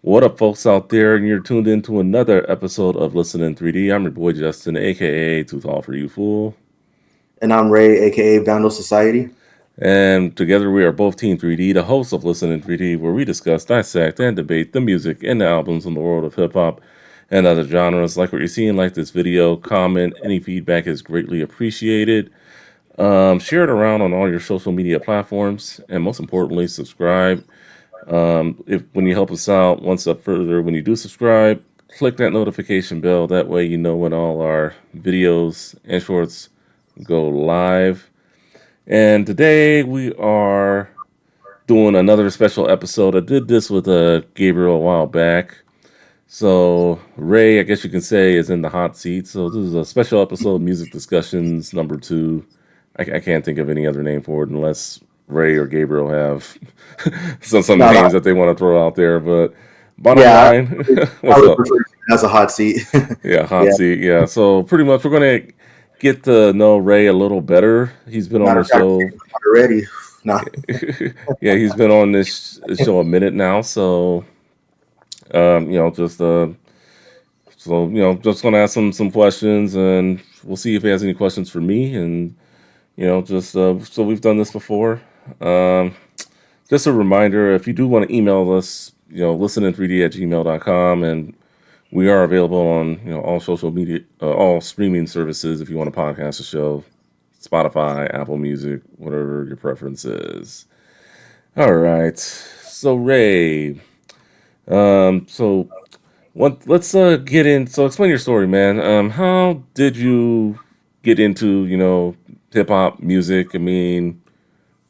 What up, folks out there? And you're tuned into another episode of Listen in 3D. I'm your boy Justin, aka Too Tall for You Fool. And I'm Ray, aka Vandal Society. And together we are both Team 3D, the hosts of Listen in 3D, where we discuss, dissect, and debate the music and the albums in the world of hip hop and other genres. Like what you're seeing, like this video, comment, any feedback is greatly appreciated. Share it around on all your social media platforms, and most importantly, subscribe. If when you help us out, one step further, when you do subscribe, click that notification bell. That way, you know when all our videos and shorts go live. And today we are doing another special episode. I did this with Gabriel a while back. So Ray, I guess you can say, is in the hot seat. So this is a special episode of Music Discussions number two. I can't think of any other name for it unless Ray or Gabriel have some No, no, names that they want to throw out there. But bottom yeah, line, I what's would up? prefer it as a hot seat. Yeah, hot Yeah, seat. Yeah. So pretty much we're gonna get to know Ray a little better. He's been on matter the of fact, show. already. No, Yeah, he's been on this show a minute now. So just just gonna ask him some questions, and we'll see if he has any questions for me. And just so we've done this before. Um, just a reminder, if you do want to email us, listenin3d at gmail.com, and we are available on all social media, all streaming services. If you want to podcast the show, Spotify, Apple Music, whatever your preference is. All right. So Ray, so let's get in. So explain your story, man. How did you get into hip hop music? I mean,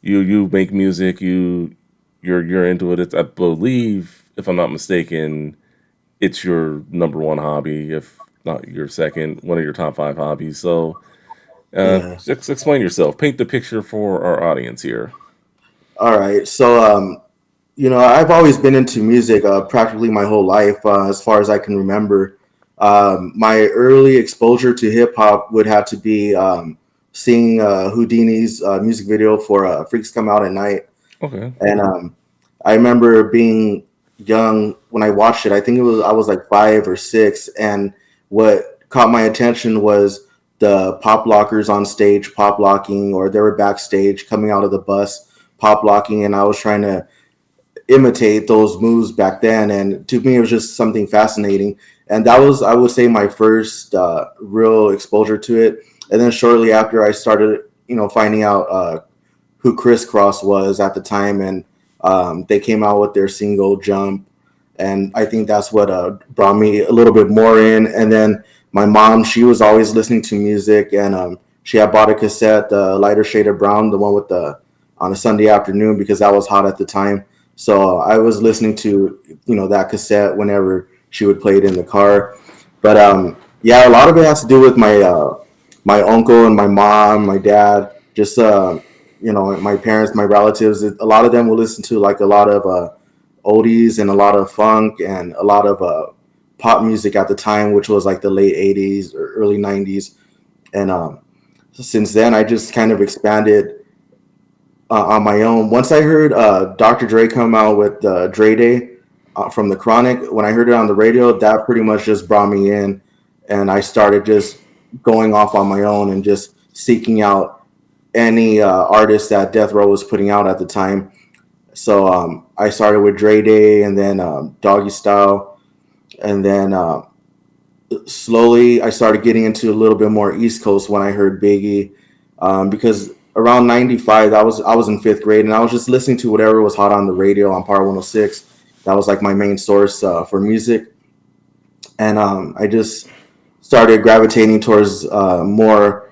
you make music. You're into it. It's, I believe, if I'm not mistaken, it's your number one hobby, if not your second, one of your top five hobbies. So yeah. just explain yourself. Paint the picture for our audience here. All right. So, I've always been into music practically my whole life, as far as I can remember. My early exposure to hip hop would have to be seeing Houdini's music video for "Freaks Come Out at Night," Okay. and I remember being young when I watched it. I was like 5 or 6, and what caught my attention was the pop lockers on stage pop locking, or they were backstage coming out of the bus pop locking, and I was trying to imitate those moves back then. And to me, it was just something fascinating, and that was, I would say, my first real exposure to it. And then shortly after, I started, finding out who Crisscross was at the time, and they came out with their single "Jump," and I think that's what brought me a little bit more in. And then my mom, she was always listening to music, and she had bought a cassette, the lighter shade of brown, the one with the on a Sunday afternoon, because that was hot at the time. So I was listening to that cassette whenever she would play it in the car. But yeah, a lot of it has to do with my uncle and my mom, my dad, just my parents, my relatives. A lot of them will listen to like a lot of oldies and a lot of funk and a lot of pop music at the time, which was like the late '80s or early '90s. And since then, I just kind of expanded on my own. Once I heard Dr. Dre come out with Dre Day from the Chronic, when I heard it on the radio, that pretty much just brought me in, and I started just going off on my own and just seeking out any artist that Death Row was putting out at the time. So I started with Dre Day, and then Doggy Style, and then slowly I started getting into a little bit more East Coast when I heard Biggie, because around '95, I was in fifth grade, and I was just listening to whatever was hot on the radio on Power 106. That was like my main source for music, and I just started gravitating towards more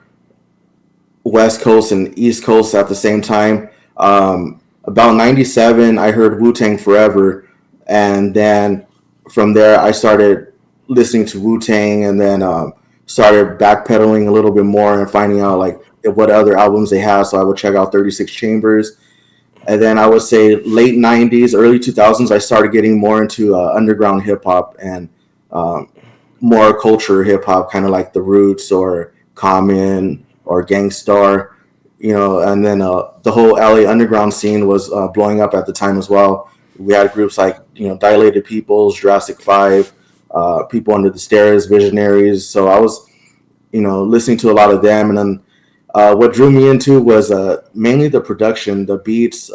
West Coast and East Coast at the same time. About '97, I heard Wu Tang Forever, and then from there I started listening to Wu Tang, and then started backpedaling a little bit more and finding out like what other albums they have. So I would check out 36 Chambers, and then I would say late '90s, early 2000s, I started getting more into underground hip hop and um, more culture hip hop, kind of like the Roots or Common or Gangstar, and then the whole LA underground scene was blowing up at the time as well. We had groups like Dilated Peoples, Jurassic 5, People Under the Stairs, Visionaries. So I was listening to a lot of them, and then what drew me into was mainly the production, the beats.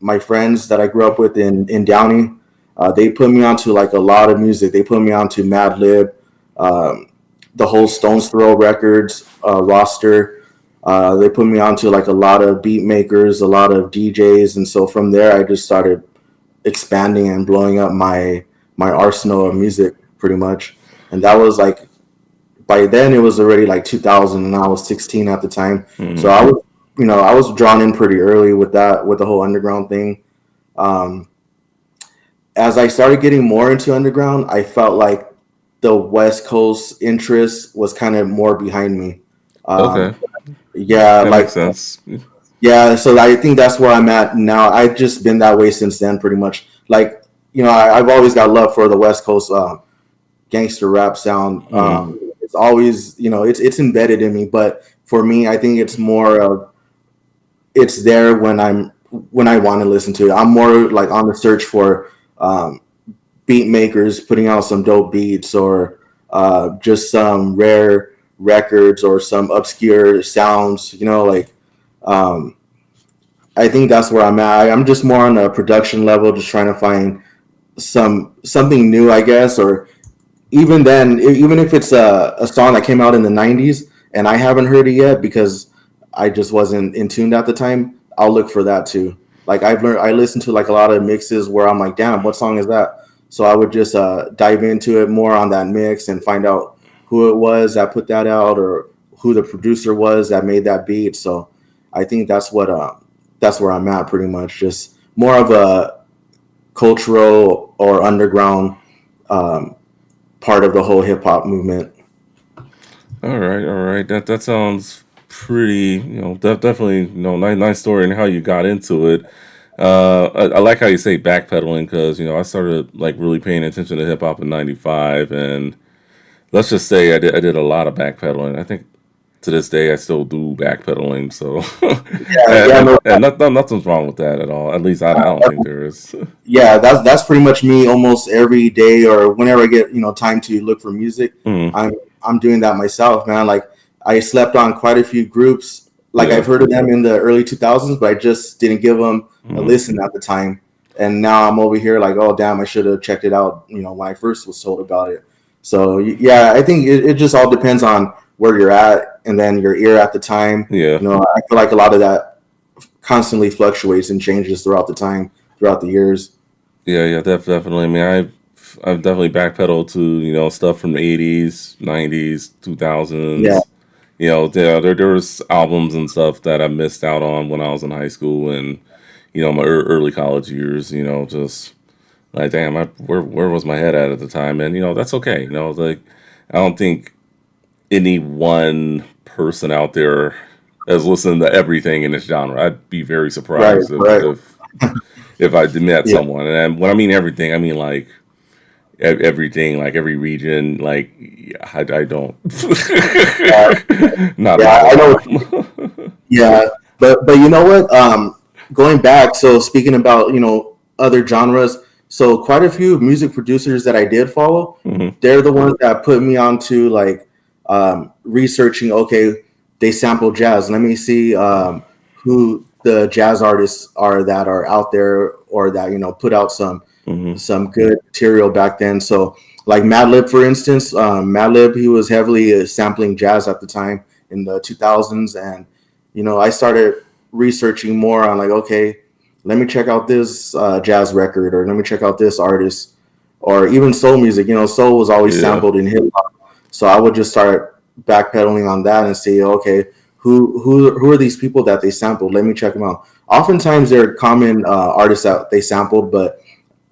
My friends that I grew up with in Downey, they put me onto like a lot of music. They put me onto Madlib, um, the whole Stones Throw Records roster. They put me onto like a lot of beat makers, a lot of DJs, and so from there I just started expanding and blowing up my arsenal of music pretty much. And that was like by then it was already like 2000, and I was 16 at the time. So Hmm. I was drawn in pretty early with that, with the whole underground thing. Um, as I started getting more into underground, I felt like the West Coast interest was kind of more behind me. Okay, Um, yeah, that makes like sense. yeah. So I think that's where I'm at now. I've just been that way since then, pretty much. Like I've always got love for the West Coast gangster rap sound. Hmm. It's always it's embedded in me. But for me, I think it's more of it's there when I want to listen to it. I'm more like on the search for beat makers putting out some dope beats, or just some rare records or some obscure sounds. Like um, I think that's where I'm at. I'm just more on a production level, just trying to find something new, I guess, or even then, even if it's a song that came out in the 90s and I haven't heard it yet because I just wasn't in tune at the time, I'll look for that too. Like I listened to like a lot of mixes where I'm like, damn, what song is that? So I would just dive into it more on that mix and find out who it was that put that out, or who the producer was that made that beat. So I think that's where I'm at pretty much. Just more of a cultural or underground um, part of the whole hip hop movement. All right, all right. That sounds pretty. Definitely. Nice story and how you got into it. I like how you say backpedaling because I started like really paying attention to hip hop in '95, and let's just say I did a lot of backpedaling. I think to this day I still do backpedaling. So, Yeah, yeah, and no, nothing's wrong with that at all. At least I don't think there is. yeah. That's pretty much me almost every day, or whenever I get time to look for music. Mm, I'm doing that myself, man. Like I slept on quite a few groups. Like yeah. I've heard of them in the early 2000s, but I just didn't give them a Mm, listen at the time. And now I'm over here like, oh damn, I should have checked it out. When I first was told about it. So yeah, I think it just all depends on where you're at and then your ear at the time. yeah. I feel like a lot of that constantly fluctuates and changes throughout the time, throughout the years. Yeah, yeah, definitely. I mean, I've definitely backpedaled to stuff from the '80s, '90s, Yeah, 2000s. There was albums and stuff that I missed out on when I was in high school and my early college years. Just like damn, where was my head at the time? And that's okay. Like I don't think any one person out there is listening to everything in this genre. I'd be very right, surprised if right. I met Yeah, someone. And when I mean everything, I mean like everything, like every region. Like I don't, yeah, not yeah. at I know. all. Yeah, but you know what? Going back, so speaking about other genres, so quite a few music producers that I did follow, Hmm. they're the ones that put me onto like researching. Okay, they sample jazz. Let me see who the jazz artists are that are out there, or that put out Hmm. some good material back then. So like Madlib, for instance, Madlib, he was heavily sampling jazz at the time in the 2000s, and I started researching more on like, okay, let me check out this jazz record, or let me check out this artist, or even soul music. Soul was always Yeah, sampled in hip hop, so I would just start backpedaling on that and see, okay, who are these people that they sampled? Let me check them out. Oftentimes, they're common artists that they sampled, but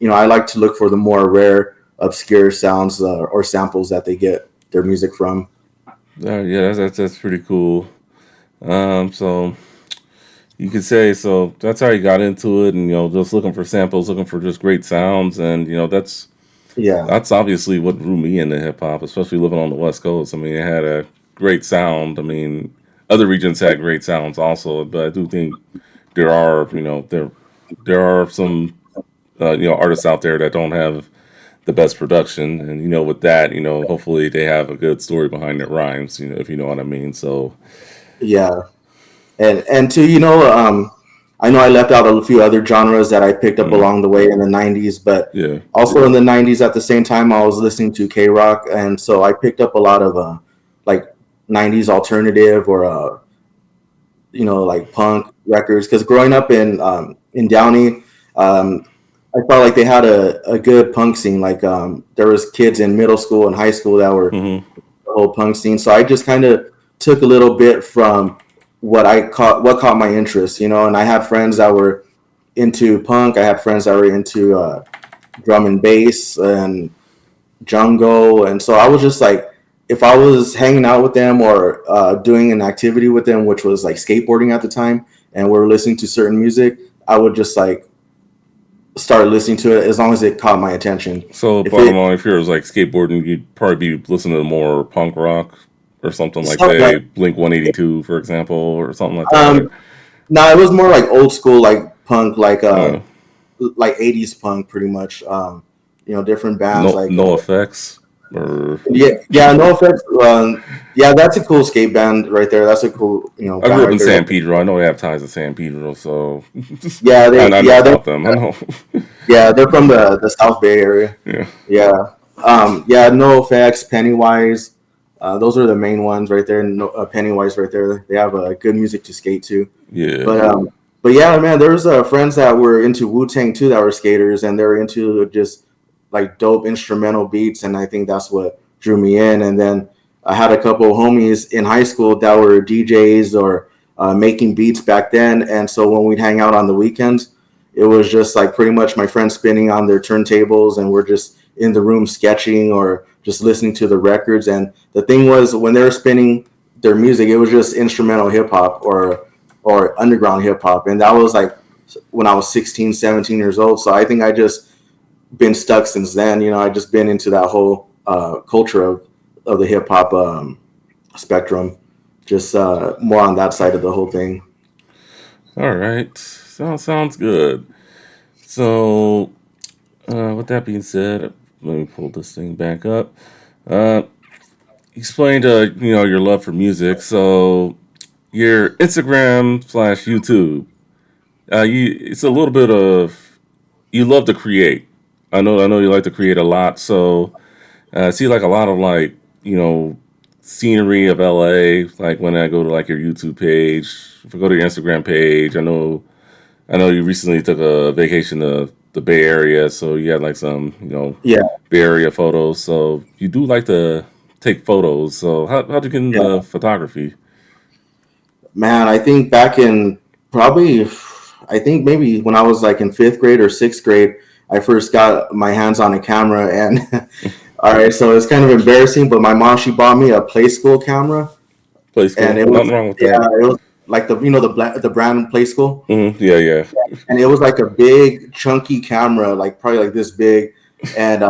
I like to look for the more rare, obscure sounds or samples that they get their music from. yeah, that's pretty cool. So you could say so. That's how you got into it, and just looking for samples, looking for just great sounds, and Yeah, that's obviously what drew me into hip hop, especially living on the West Coast. I mean, it had a great sound. I mean, other regions had great sounds also, but I do think there are, there are some. artists out there that don't have the best production, and with that, hopefully they have a good story behind their rhymes, if you know what I mean. So Yeah, and to I know I left out a few other genres that I picked up mm, along the way in the '90s, but yeah. also in the '90s at the same time I was listening to K rock, and so I picked up a lot of like '90s alternative or like punk records because growing up in Downey, um, I felt like they had a good punk scene. Like there was kids in middle school and high school that were Hmm. the whole punk scene. So I just kind of took a little bit from what caught my interest, and I had friends that were into punk. I had friends that were into drum and bass and jungle, and so I was just like, if I was hanging out with them or doing an activity with them, which was like skateboarding at the time, and we are listening to certain music, I would just like start listening to it as long as it caught my attention. So If bottom it line, if you're like skateboarding, you'd probably be listening to more punk rock or something like, stuff like say, Blink 182, for example, or something like that, right? um, no, it was more like old school, like punk, Uh, like '80s punk, pretty much. Different bands no, like no effects, or yeah, yeah. No offense. Yeah, that's a cool skate band right there. That's a cool I grew band up right in there. San Pedro. I know they have ties to San Pedro, so Yeah, I know about them. I know. they're from the South Bay area. Yeah, Yeah. Yeah, No Effects, Pennywise. Those are the main ones right there. No, Pennywise right there. They have good music to skate to. yeah. But yeah, man, there was friends that were into Wu Tang too that were skaters, and they were into just like dope instrumental beats, and I think that's what drew me in. And then I had a couple of homies in high school that were DJs or making beats back then, and so when we'd hang out on the weekends, it was just like pretty much my friends spinning on their turntables, and we're just in the room sketching or just listening to the records. And the thing was, when they were spinning their music, it was just instrumental hip hop or underground hip hop. And that was like when I was 16, 17 years old. So I think I just been stuck since then. I just been into that whole culture of the hip hop spectrum, just more on that side of the whole thing. All right. Sounds good. So, with that being said, let me pull this thing back up. Uh, Explained, your love for music. So, your Instagram/YouTube. It's a little bit of you love to create. I know you like to create a lot. So, I see like a lot of like scenery of LA. Like when I go to like your YouTube page, if I go to your Instagram page, I know you recently took a vacation to the Bay Area, so you had like some Yeah, Bay Area photos. So you do like to take photos. So how'd you get yeah, into photography? man. I think back in probably, I think maybe when I was like in fifth grade or sixth grade, I first got my hands on a camera. And all right, so it's kind of embarrassing, but my mom, she bought me a Play School camera, Play and school? Nothing wrong with that. it was like the brand Play School, Yeah, yeah. and it was like a big chunky camera, like probably like this big, and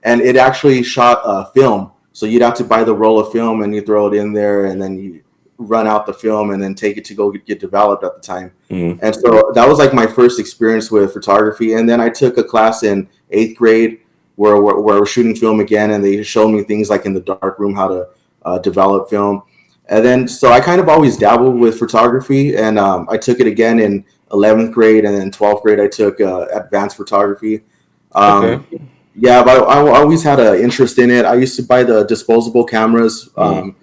and it actually shot film. So you'd have to buy the roll of film and you throw it in there, and then you run out the film and then take it to go get developed at the time. Mm, And so that was like my first experience with photography. And then I took a class in eighth grade where we're shooting film again, and they showed me things like in the dark room how to develop film. And then so I kind of always dabbled with photography, and I took it again in 11th grade, and then 12th grade I took advanced photography. okay. Um, yeah, but I always had an interest in it. I used to buy the disposable cameras Mm,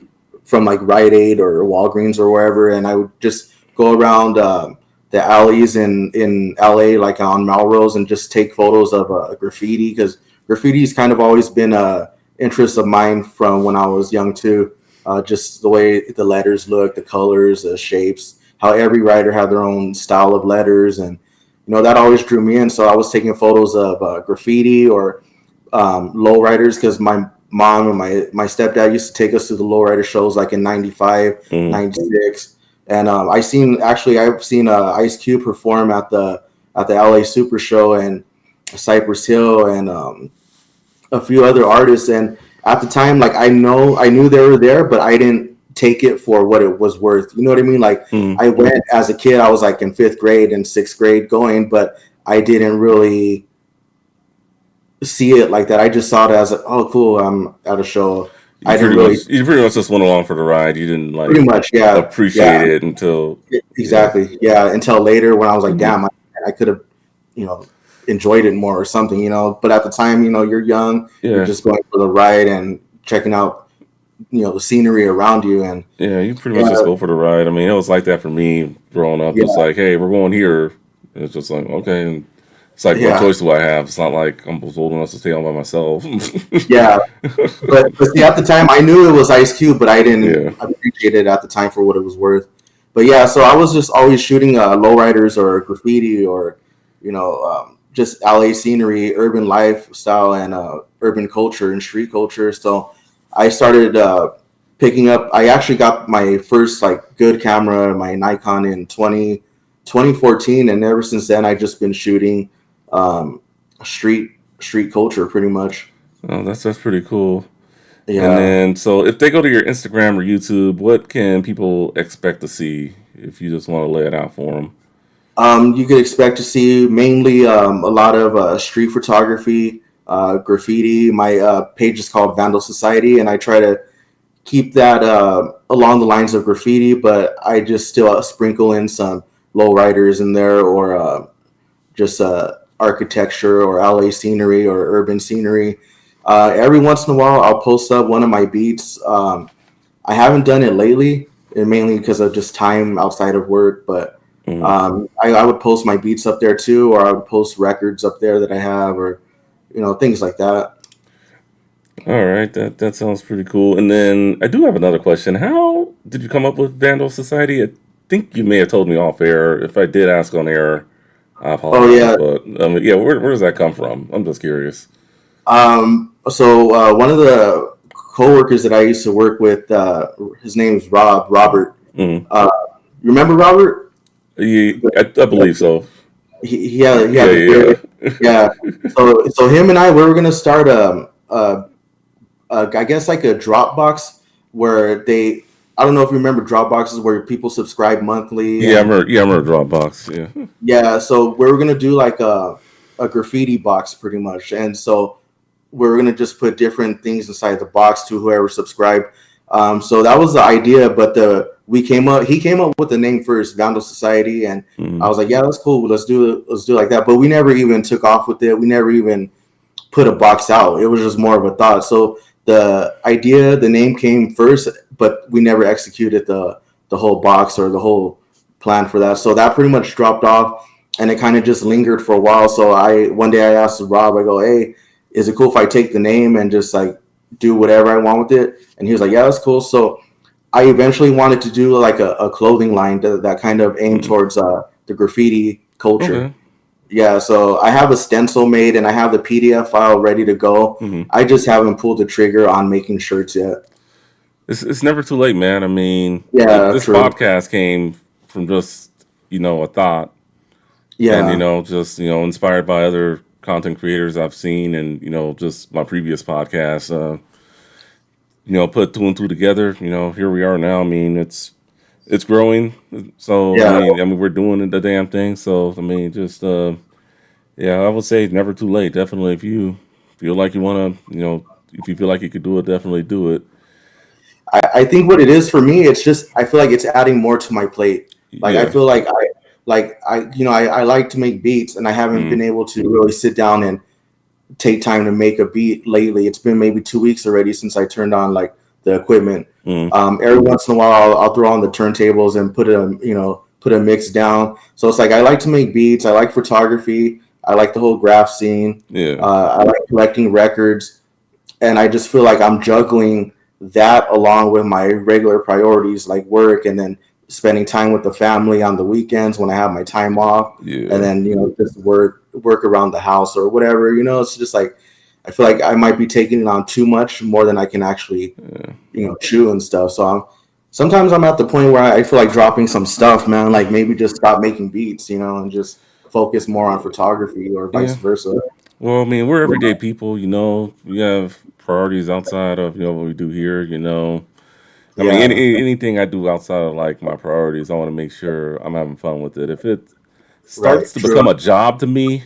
from like Rite Aid or Walgreens or wherever, and I would just go around the alleys in LA, like on Melrose, and just take photos of graffiti, because graffiti's kind of always been a interest of mine from when I was young too. Just the way the letters look, the colors, the shapes, how every writer had their own style of letters, and that always drew me in. So I was taking photos of graffiti or lowriders, because my mom and my stepdad used to take us to the lowrider shows like in 95, mm, 96. And I've seen Ice Cube perform at the LA Super Show and Cypress Hill, and a few other artists. And at the time, like I knew they were there, but I didn't take it for what it was worth. You know what I mean? Like mm, I went as a kid, I was like in fifth grade and sixth grade going, but I didn't really see it like that. I just saw it as, oh, cool, I'm at a show. I didn't really, You pretty much just went along for the ride. You didn't like pretty much, yeah, appreciate yeah, it until yeah. exactly, yeah. Until later when I was like, Hmm. damn, I could have, you know, enjoyed it more or something, you know. But at the time, you know, you're young, you're Yeah. just going for the ride and checking out, you know, the scenery around you, and Yeah, you pretty much yeah, just go for the ride. I mean, it was like that for me growing up. It's yeah, like, hey, we're going here. And it's just like, okay. And it's like, what yeah, choice do I have? It's not like I'm old enough to stay on by myself. yeah. But see, at the time, I knew it was Ice Cube, but I didn't Yeah. appreciate it at the time for what it was worth. But yeah, so I was just always shooting lowriders or graffiti or, you know, just LA scenery, urban lifestyle, and urban culture and street culture. So I started picking up. I actually got my first like good camera, my Nikon, in 2014, and ever since then, I've just been shooting um, street street culture pretty much. Oh, that's pretty cool. And Yeah. then, so if they go to your Instagram or YouTube, what can people expect to see if you just want to lay it out for them? You could expect to see mainly a lot of street photography, graffiti. My page is called Vandal Society, and I try to keep that along the lines of graffiti, but I just still sprinkle in some lowriders in there or just architecture or LA scenery or urban scenery. Every once in a while, I'll post up one of my beats. I haven't done it lately, and mainly because of just time outside of work. But Hmm. I would post my beats up there too, or I would post records up there that I have, or you know, things like that. All right, that sounds pretty cool. And then I do have another question. How did you come up with Vandal Society? I think you may have told me off air. If I did ask on air, I Oh apologize. yeah. But yeah, where does that come from? I'm just curious. So one of the coworkers that I used to work with, his name's Robert. Mm. Uh, you remember Robert? I believe so. He Yeah, had the beard. yeah, Yeah. So him and I, we were gonna start I guess like a Dropbox where they. I don't know if you remember Dropboxes where people subscribe monthly yeah. and I remember Dropbox. Yeah. yeah. So we were gonna do like a graffiti box pretty much, and so we were gonna just put different things inside the box to whoever subscribed. So that was the idea, but the we came up. He came up with the name first, Vandal Society, and I Mm. was like, yeah, that's cool. Let's do it like that. But we never even took off with it. We never even put a box out. It was just more of a thought. So the idea, the name came first, but we never executed the whole box or the whole plan for that. So that pretty much dropped off, and it kind of just lingered for a while. So I one day I asked Rob, I go, hey, is it cool if I take the name and just like do whatever I want with it? And he was like, yeah, that's cool. So I eventually wanted to do like a clothing line that kind of aimed Mm. towards the graffiti culture. Okay. Yeah, so I have a stencil made and I have the PDF file ready to go. Hmm. I just haven't pulled the trigger on making shirts yet. It's never too late, man. I mean, Yeah, this true. podcast came from just a thought, and Yeah, just inspired by other content creators I've seen, and just my previous podcast. Put two and two together. Here we are now. I mean, it's growing. So yeah. I mean, we're doing the damn thing. So I mean, just yeah, I would say never too late. Definitely, if you feel like you want to, if you feel like you could do it, definitely do it. I think what it is for me, it's just I feel like it's adding more to my plate. Like I Yeah. feel like I you know I like to make beats and I haven't Mm, been able to really sit down and take time to make a beat lately. It's been maybe 2 weeks already since I turned on like the equipment. mm, Every once in a while, I'll throw on the turntables and put a mix down. So it's like I like to make beats. I like photography. I like the whole graph scene. yeah. I like collecting records, and I just feel like I'm juggling that along with my regular priorities like work and then spending time with the family on the weekends when I have my time off, and Yeah. then just work around the house or whatever. It's just like I feel like I might be taking it on too much more than I can actually Yeah. chew and stuff. So sometimes I'm at the point where I feel like dropping some stuff, man. Like maybe just stop making beats, and just focus more on photography or vice Yeah. versa. Well, I mean, we're everyday people, we have priorities outside of, what we do here, I mean, Yeah, anything I do outside of like my priorities, I want to make sure I'm having fun with it. starts Right. to True. become a job to me,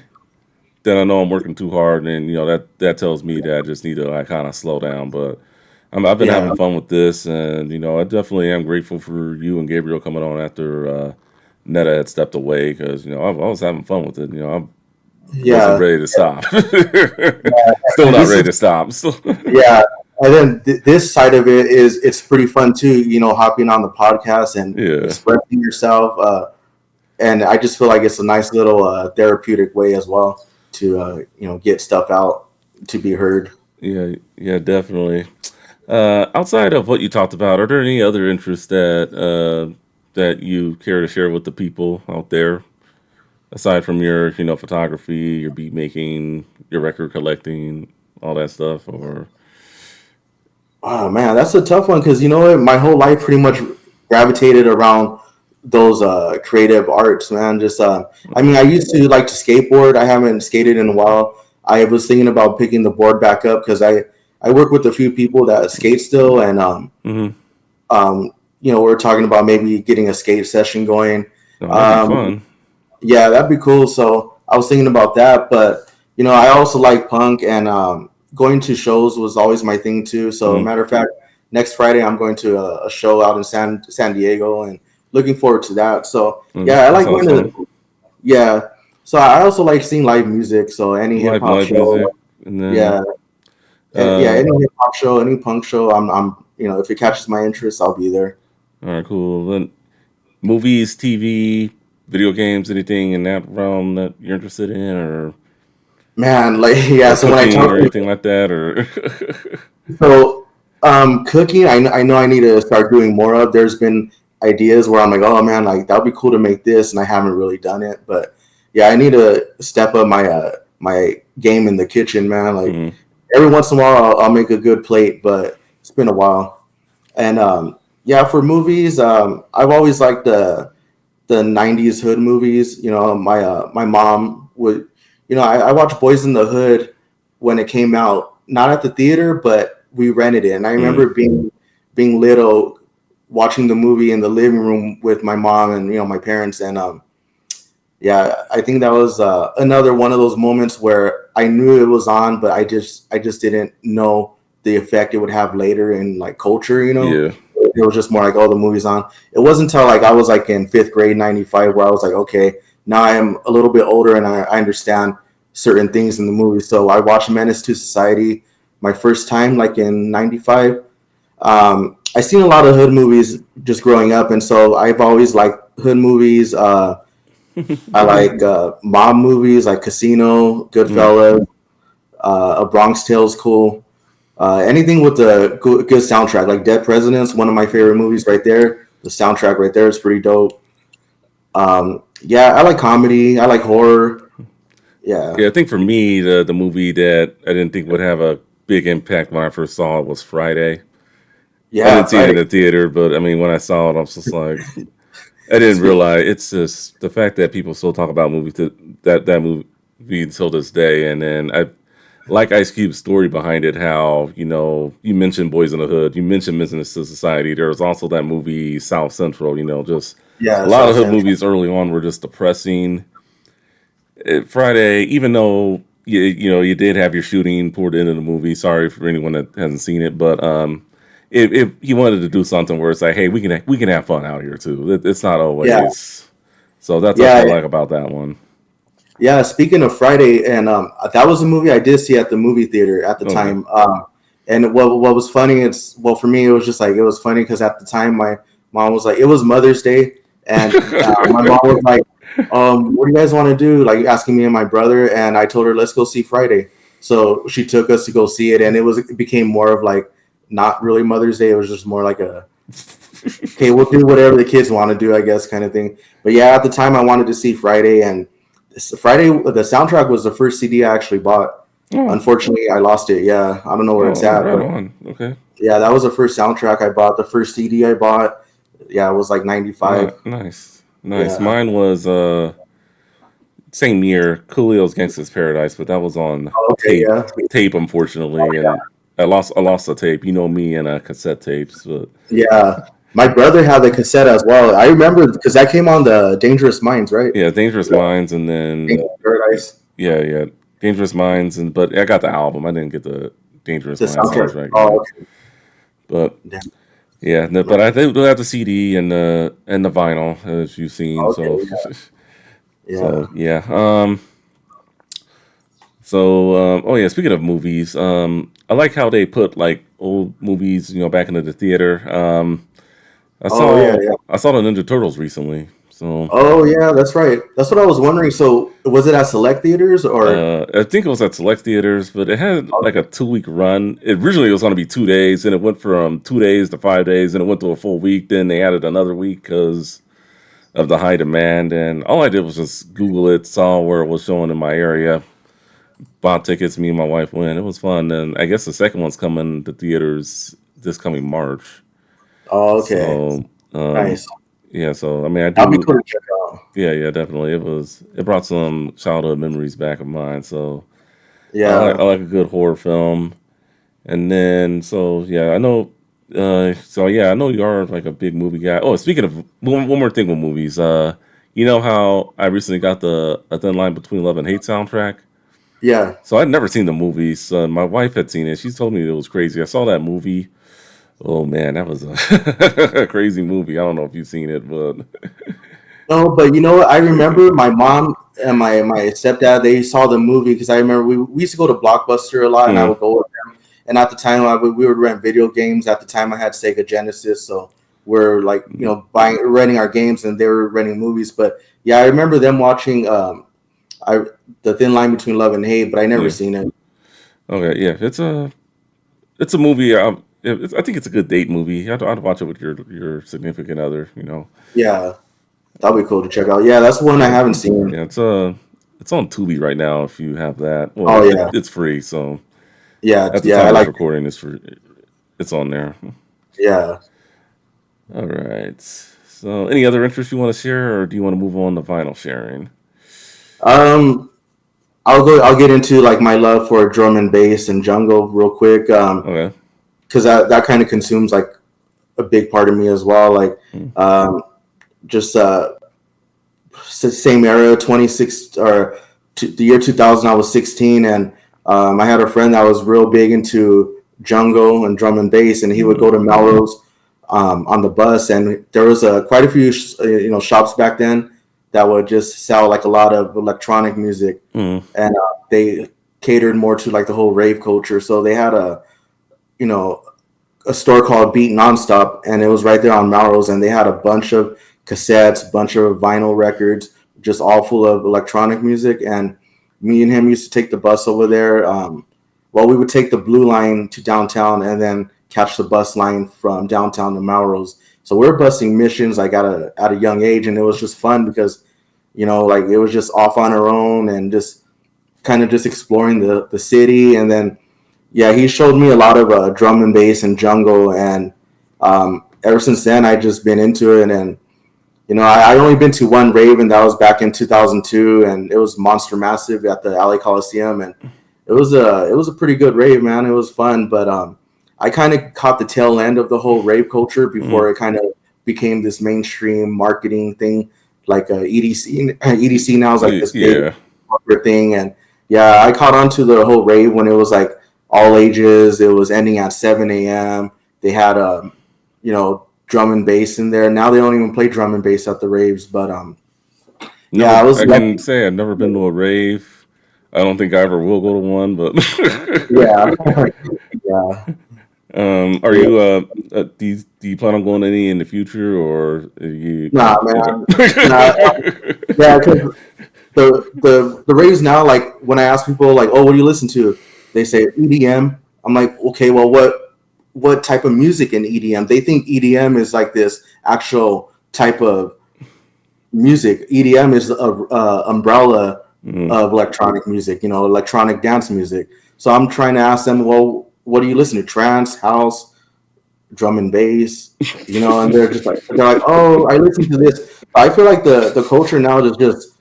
then I know I'm working too hard, and that tells me that I just need to like kind of slow down. But I've been Yeah. having fun with this, and I definitely am grateful for you and Gabriel coming on after Netta had stepped away because I was having fun with it. I wasn't Yeah. ready to stop. Still And not this ready is to stop. Still, yeah. And then this side of it is it's pretty fun too. Hopping on the podcast and yeah, expressing yourself. And I just feel like it's a nice little therapeutic way as well to get stuff out to be heard. yeah, yeah, definitely. Outside of what you talked about, are there any other interests that you care to share with the people out there? Aside from your, photography, your beat making, your record collecting, all that stuff, or Oh man, that's a tough one because you know what, my whole life pretty much gravitated around those creative arts, man. Just I mean, I used to like to skateboard. I haven't skated in a while. I was thinking about picking the board back up because I work with a few people that skate still, and mm-hmm. we're talking about maybe getting a skate session going. No, that'd be Um, fun. yeah, that'd be cool. So I was thinking about that, but I also like punk, and going to shows was always my thing too. So, Mm-hmm. matter of fact, next Friday I'm going to a show out in San Diego, and looking forward to that. So, yeah, I That like sounds going fun. to yeah. So I also like seeing live music. So any hip hop Live show, music, and yeah, then yeah, uh, any hip hop show, any punk show, I'm if it catches my interest, I'll be there. all right, cool. Then movies, TV, video games, anything in that realm that you're interested in, Man, like yeah. or So when I cooking talk or to anything like that, or So, cooking, I know I need to start doing more of. There's been ideas where I'm like, oh man, like that would be cool to make this, and I haven't really done it. But yeah, I need to step up my game in the kitchen, man. Like mm, every once in a while, I'll make a good plate, but it's been a while. And yeah, for movies, I've always liked the '90s hood movies. My mom would, I watched Boys in the Hood when it came out, not at the theater, but we rented it, and I mm, remember being little, watching the movie in the living room with my mom and my parents, and yeah, I think that was another one of those moments where I knew it was on, but I just didn't know the effect it would have later in like culture. yeah, It was just more like, oh, the movie's on. It wasn't until like I was like in fifth grade '95 where I was like, okay, now I am a little bit older and I understand certain things in the movie. So I watched Menace to Society my first time like in '95. I seen a lot of hood movies just growing up, and so I've always liked hood movies. I like mob movies like Casino, mm. Goodfellas, A Bronx Tale's cool. Anything with a good soundtrack, like Dead Presidents, one of my favorite movies right there. The soundtrack right there is pretty dope. Yeah, I like comedy. I like horror. Yeah, Yeah. I think for me, the movie that I didn't think would have a big impact when I first saw it was Friday. I yeah, didn't see it in Friday. the theater, but I mean, when I saw it, I was just like, I didn't Speak. realize it's just the fact that people still talk about that movie until this day, and then I like Ice Cube's story behind it. How you mentioned Boys in the Hood, you mentioned Business to Society. There was also that movie South Central. Just Yeah, a lot of South hood Central. movies early on were just depressing. Friday, even though you did have your shooting toward the end of the movie. Sorry for anyone that hasn't seen it, but if he wanted to do something where it's like, hey, we can have fun out here too. It's not Yeah, always. So that's yeah, what I like about that one. yeah. Speaking of Friday, and that was a movie I did see at the movie theater at the Okay. time. And what was funny, it's well for me, it was just like it was funny because at the time my mom was like, it was Mother's Day, and my mom was like, what do you guys want to do? Like asking me and my brother, and I told her let's go see Friday. So she took us to go see it, and it became more of like not really Mother's Day. It was just more like a okay, we'll do whatever the kids want to do, I guess, kind of thing. But yeah, at the time I wanted to see Friday, and Friday the soundtrack was the first CD I actually bought. Oh, Unfortunately, I lost it. Yeah, I don't know where it's oh, at, right but on. Okay. yeah, that was the first soundtrack I bought. The first CD I bought, yeah, it was like '95. Nice, nice. Yeah. Mine was same year, Coolio's Gangsta's Paradise, but that was on Okay. Yeah. tape, unfortunately, and I lost the tape. You know me and cassette tapes, but Yeah. My brother had the cassette as well. I remember because that came on the Dangerous Minds, right? Yeah, Dangerous Minds, and then Paradise, yeah, Dangerous Minds, and but I got the album. I didn't get the Dangerous the Minds soundtrack. soundtrack. Oh, Yeah, okay. but Damn. yeah, no, but I do have the CD and the vinyl as you've seen. Okay, So yeah, yeah. Oh yeah. Speaking of movies, I like how they put like old movies, back into the theater. oh yeah, yeah. I saw the Ninja Turtles recently. So Oh yeah, that's right. That's what I was wondering. So was it at select theaters or? I think it was at select theaters, but it had like a 2 week run. It originally was going to be 2 days, and it went from 2 days to 5 days, and it went to a full week. Then they added another week because of the high demand. And all I did was just Google it, saw where it was showing in my area, bought tickets. Me and my wife went. It was fun. And I guess the second one's coming to theaters this coming March. Oh, okay, So nice. yeah, so I mean, I That'll be do. cool to check out. Yeah, definitely. It brought some childhood memories back of mine. So I Yeah. like a good horror film. And then, so yeah, I know. So yeah, I know you are like a big movie guy. Oh, speaking of one more thing with movies, you know how I recently got the A Thin Line Between Love and Hate soundtrack. Yeah. So I'd never seen the movie. So my wife had seen it. She told me it was crazy. I saw that movie. Oh man, that was a crazy movie. I don't know if you've seen it, but No, but you know what? I remember my mom and my stepdad. They saw the movie because I remember we used to go to Blockbuster a lot, and I mm, would go with them. And at the time, we would rent video games. At the time, I had Sega Genesis, so we're like buying renting our games, and they were renting movies. But yeah, I remember them watching I the Thin Line Between Love and Hate, but I never yeah, seen it. okay, yeah, it's a movie. I think it's a good date movie. I'd watch it with your significant other. Yeah, that'd be cool to check out. Yeah, that's one I Yeah, haven't seen. yeah. It's on Tubi right now. If you have that, well, Oh yeah, it's free. So yeah, at the yeah. time I of this like. recording, it's on there. Yeah. All right. So, any other interests you want to share, or do you want to move on to vinyl sharing? Um, I'll get into like my love for drum and bass and jungle real quick. Okay. Because that kind of consumes like a big part of me as well. Like, Mm, um, just same era, 26 or the year 2000. I was 16, and I had a friend that was real big into jungle and drum and bass, and he would go mm, to Melrose on the bus, and there was quite a few shops back then that would just sell like a lot of electronic music, mm, and they catered more to like the whole rave culture. So they had you know a store called Beat Nonstop, and it was right there on Melrose, and they had a bunch of cassettes, bunch of vinyl records, just all full of electronic music. And me and him used to take the bus over there. Well, we would take the blue line to downtown, and then catch the bus line from downtown to Melrose. So we are busting missions like at a young age, and it was just fun because like it was just off on our own and just kind of just exploring the city. And then yeah, he showed me a lot of drum and bass and jungle, and ever since then I just been into it. And I only been to one rave, and that was back in 2002, and it was Monster Massive at the LA Coliseum, and it was a pretty good rave, man. It was fun, but I kind of caught the tail end of the whole rave culture mm. before it kind of became this mainstream marketing thing, like EDC. EDC now is like this big Yeah. corporate thing, and yeah, I caught on to the whole rave when it was like all ages. It was ending at 7 a.m. They had drum and bass in there. Now they don't even play drum and bass at the raves, but yeah, I Never. was I can lucky. say I've never been to a rave. I don't think I ever will go to one, but Yeah, yeah, are yeah. you do you plan on going to any in the future, or are you Nah, okay? man. Nah, yeah, because the raves now, like when I ask people like, oh, what do you listen to? They say EDM. I'm like, okay, well, what type of music in EDM? They think EDM is like this actual type of music. EDM is a umbrella Mm, of electronic music, electronic dance music. So I'm trying to ask them, well, what do you listen to? Trance, house, drum and bass, and they're like, oh, I listen to this. I feel like the culture now is just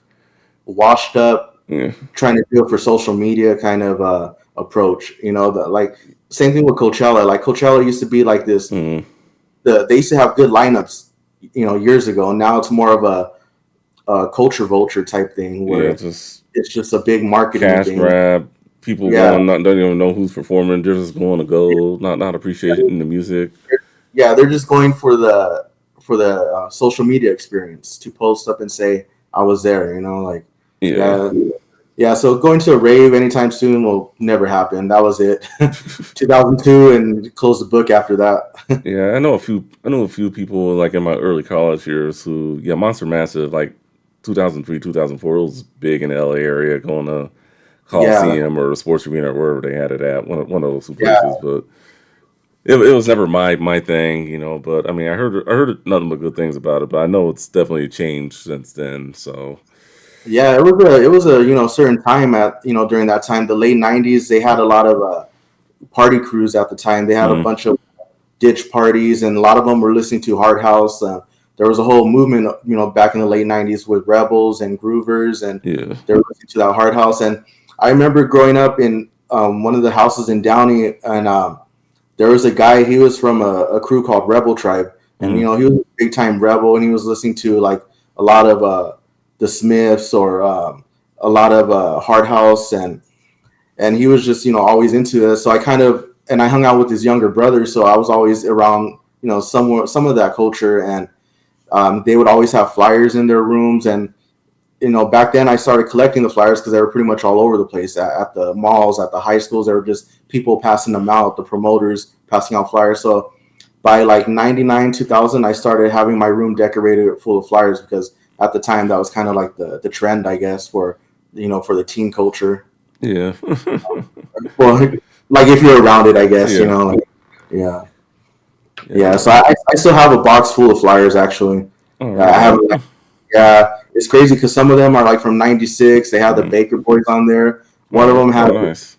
washed up, yeah. trying to do it for social media kind of approach. Like same thing with Coachella. Like Coachella used to be like this Mm, they used to have good lineups, years ago. Now it's more of a culture vulture type thing Yeah, where just it's just a big marketing cash thing. grab. People Yeah, going, not don't even know who's performing. They're just going to go, not appreciating the music. yeah, they're just going for the social media experience to post up and say I was there. Like Yeah. yeah, yeah. So going to a rave anytime soon will never happen. That was it. 2002 and close the book after that. Yeah, I know a few people like in my early college years who, yeah, Monster Massive, like 2003, 2004, it was big in the LA area, going to Yeah, Coliseum or the Sports Arena or wherever they had it at, one of those two yeah, places. But it was never my thing, you know. But I mean, I heard nothing but good things about it. But I know it's definitely changed since then. So yeah. It was a certain time at during that time, the late '90s. They had a lot of party crews at the time. They had a mm, bunch of ditch parties, and a lot of them were listening to hard house. There was a whole movement, back in the late '90s with rebels and groovers, and yeah, they were listening to that hard house. And I remember growing up in one of the houses in Downey, and there was a guy. He was from a crew called Rebel Tribe, and mm, he was a big time rebel, and he was listening to like a lot of the Smiths or a lot of hard house, and he was just always into it. So I hung out with his younger brother, so I was always around some of that culture, and they would always have flyers in their rooms. And back then I started collecting the flyers because they were pretty much all over the place at the malls, at the high schools. There were just people passing them out, the promoters passing out flyers. So by like 99 2000 I started having my room decorated full of flyers because at the time that was kind of like the trend, I guess, for for the teen culture. yeah, Well, like if you're around it, I guess, yeah, like, yeah, yeah. yeah. So I still have a box full of flyers actually. Oh, right I have, on. yeah, it's crazy because some of them are like from '96. They have the Mm, Baker Boys on there. One of oh, them oh, has, nice.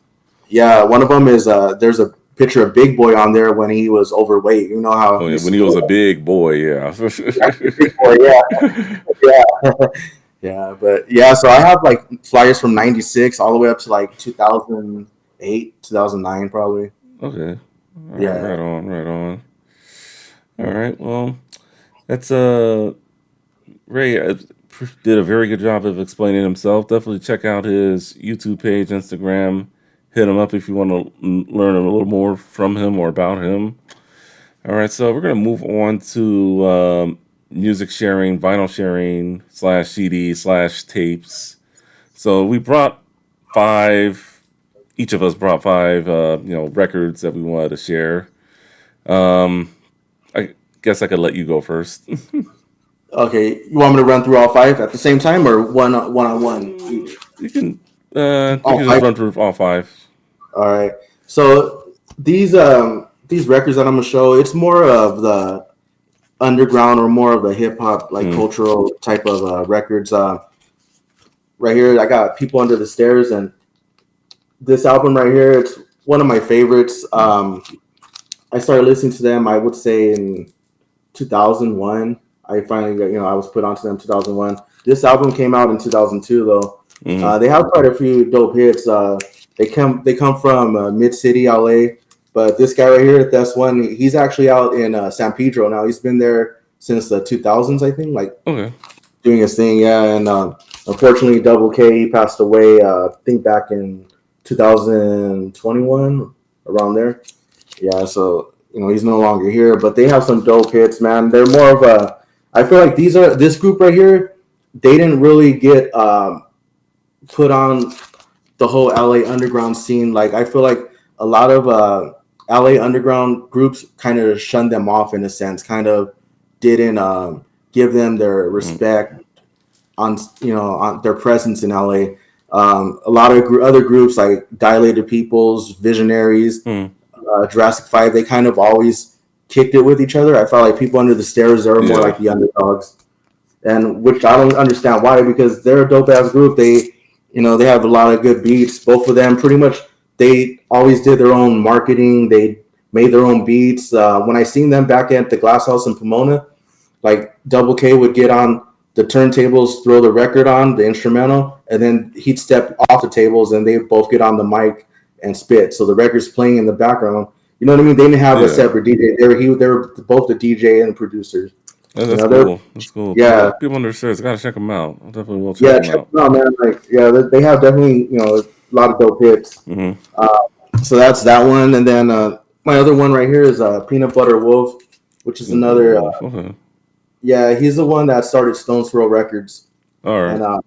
yeah, one of them is there's a picture of Big Boy on there when he was overweight. You know how Oh he yeah, used when to he go, was a big boy, yeah. Big Boy, yeah, yeah, yeah. But yeah, so I have like flyers from '96 all the way up to like 2008, 2009, probably. Okay. All right, Yeah. right on, right on. All right. Well, that's Ray did a very good job of explaining himself. Definitely check out his YouTube page, Instagram. Hit him up if you want to learn a little more from him or about him. All right, so we're gonna move on to music sharing, vinyl sharing slash CD slash tapes. So we brought five. Each of us brought five, records that we wanted to share. Um, I guess I could let you go first. Okay, you want me to run through all five at the same time or one on one each? You All can just five. run through all five. All right. So these records that I'm gonna show, it's more of the underground or more of the hip hop like Mm, cultural type of records. Right here, I got People Under the Stairs, and this album right here, it's one of my favorites. I started listening to them, I would say in 2001. I finally got, I was put onto them 2001. This album came out in 2002 though. mm, They have quite a few dope hits. They come from Mid City, LA. But this guy right here, that's one. He's actually out in San Pedro now. He's been there since the 2000s, I think, like okay. doing his thing. Yeah, and unfortunately, Double K he passed away. I think back in 2021, around there. Yeah, so he's no longer here, but they have some dope hits, man. They're more of a. I feel like this group right here. They didn't really get put on the whole LA underground scene. Like I feel like a lot of LA underground groups kind of shunned them off in a sense. Kind of didn't give them their Mm, respect on on their presence in LA. A lot of other groups like Dilated Peoples, Visionaries, mm, Jurassic 5, they kind of always kicked it with each other. I felt like People Under the Stairs, they were more yeah. like the underdogs, and which I don't understand why, because they're a dope ass group. They have a lot of good beats. Both of them, pretty much, they always did their own marketing. They made their own beats. When I seen them back at the Glass House in Pomona, like Double K would get on the turntables, throw the record on the instrumental, and then he'd step off the tables, and they both get on the mic and spit. So the record's playing in the background. You know what I mean? They didn't have a Yeah, separate DJ. They were both the DJ and producers. You that's know, they're cool. That's cool. yeah, People understand. Gotta check them out. I definitely will check yeah. them Check out. them out, man. Like, yeah, they have definitely a lot of dope hits. Hmm. Uh, so that's that one, and then my other one right here is Peanut Butter Wolf, which is Peanut butter another. wolf. Okay. Yeah, he's the one that started Stones Throw Records, All and right.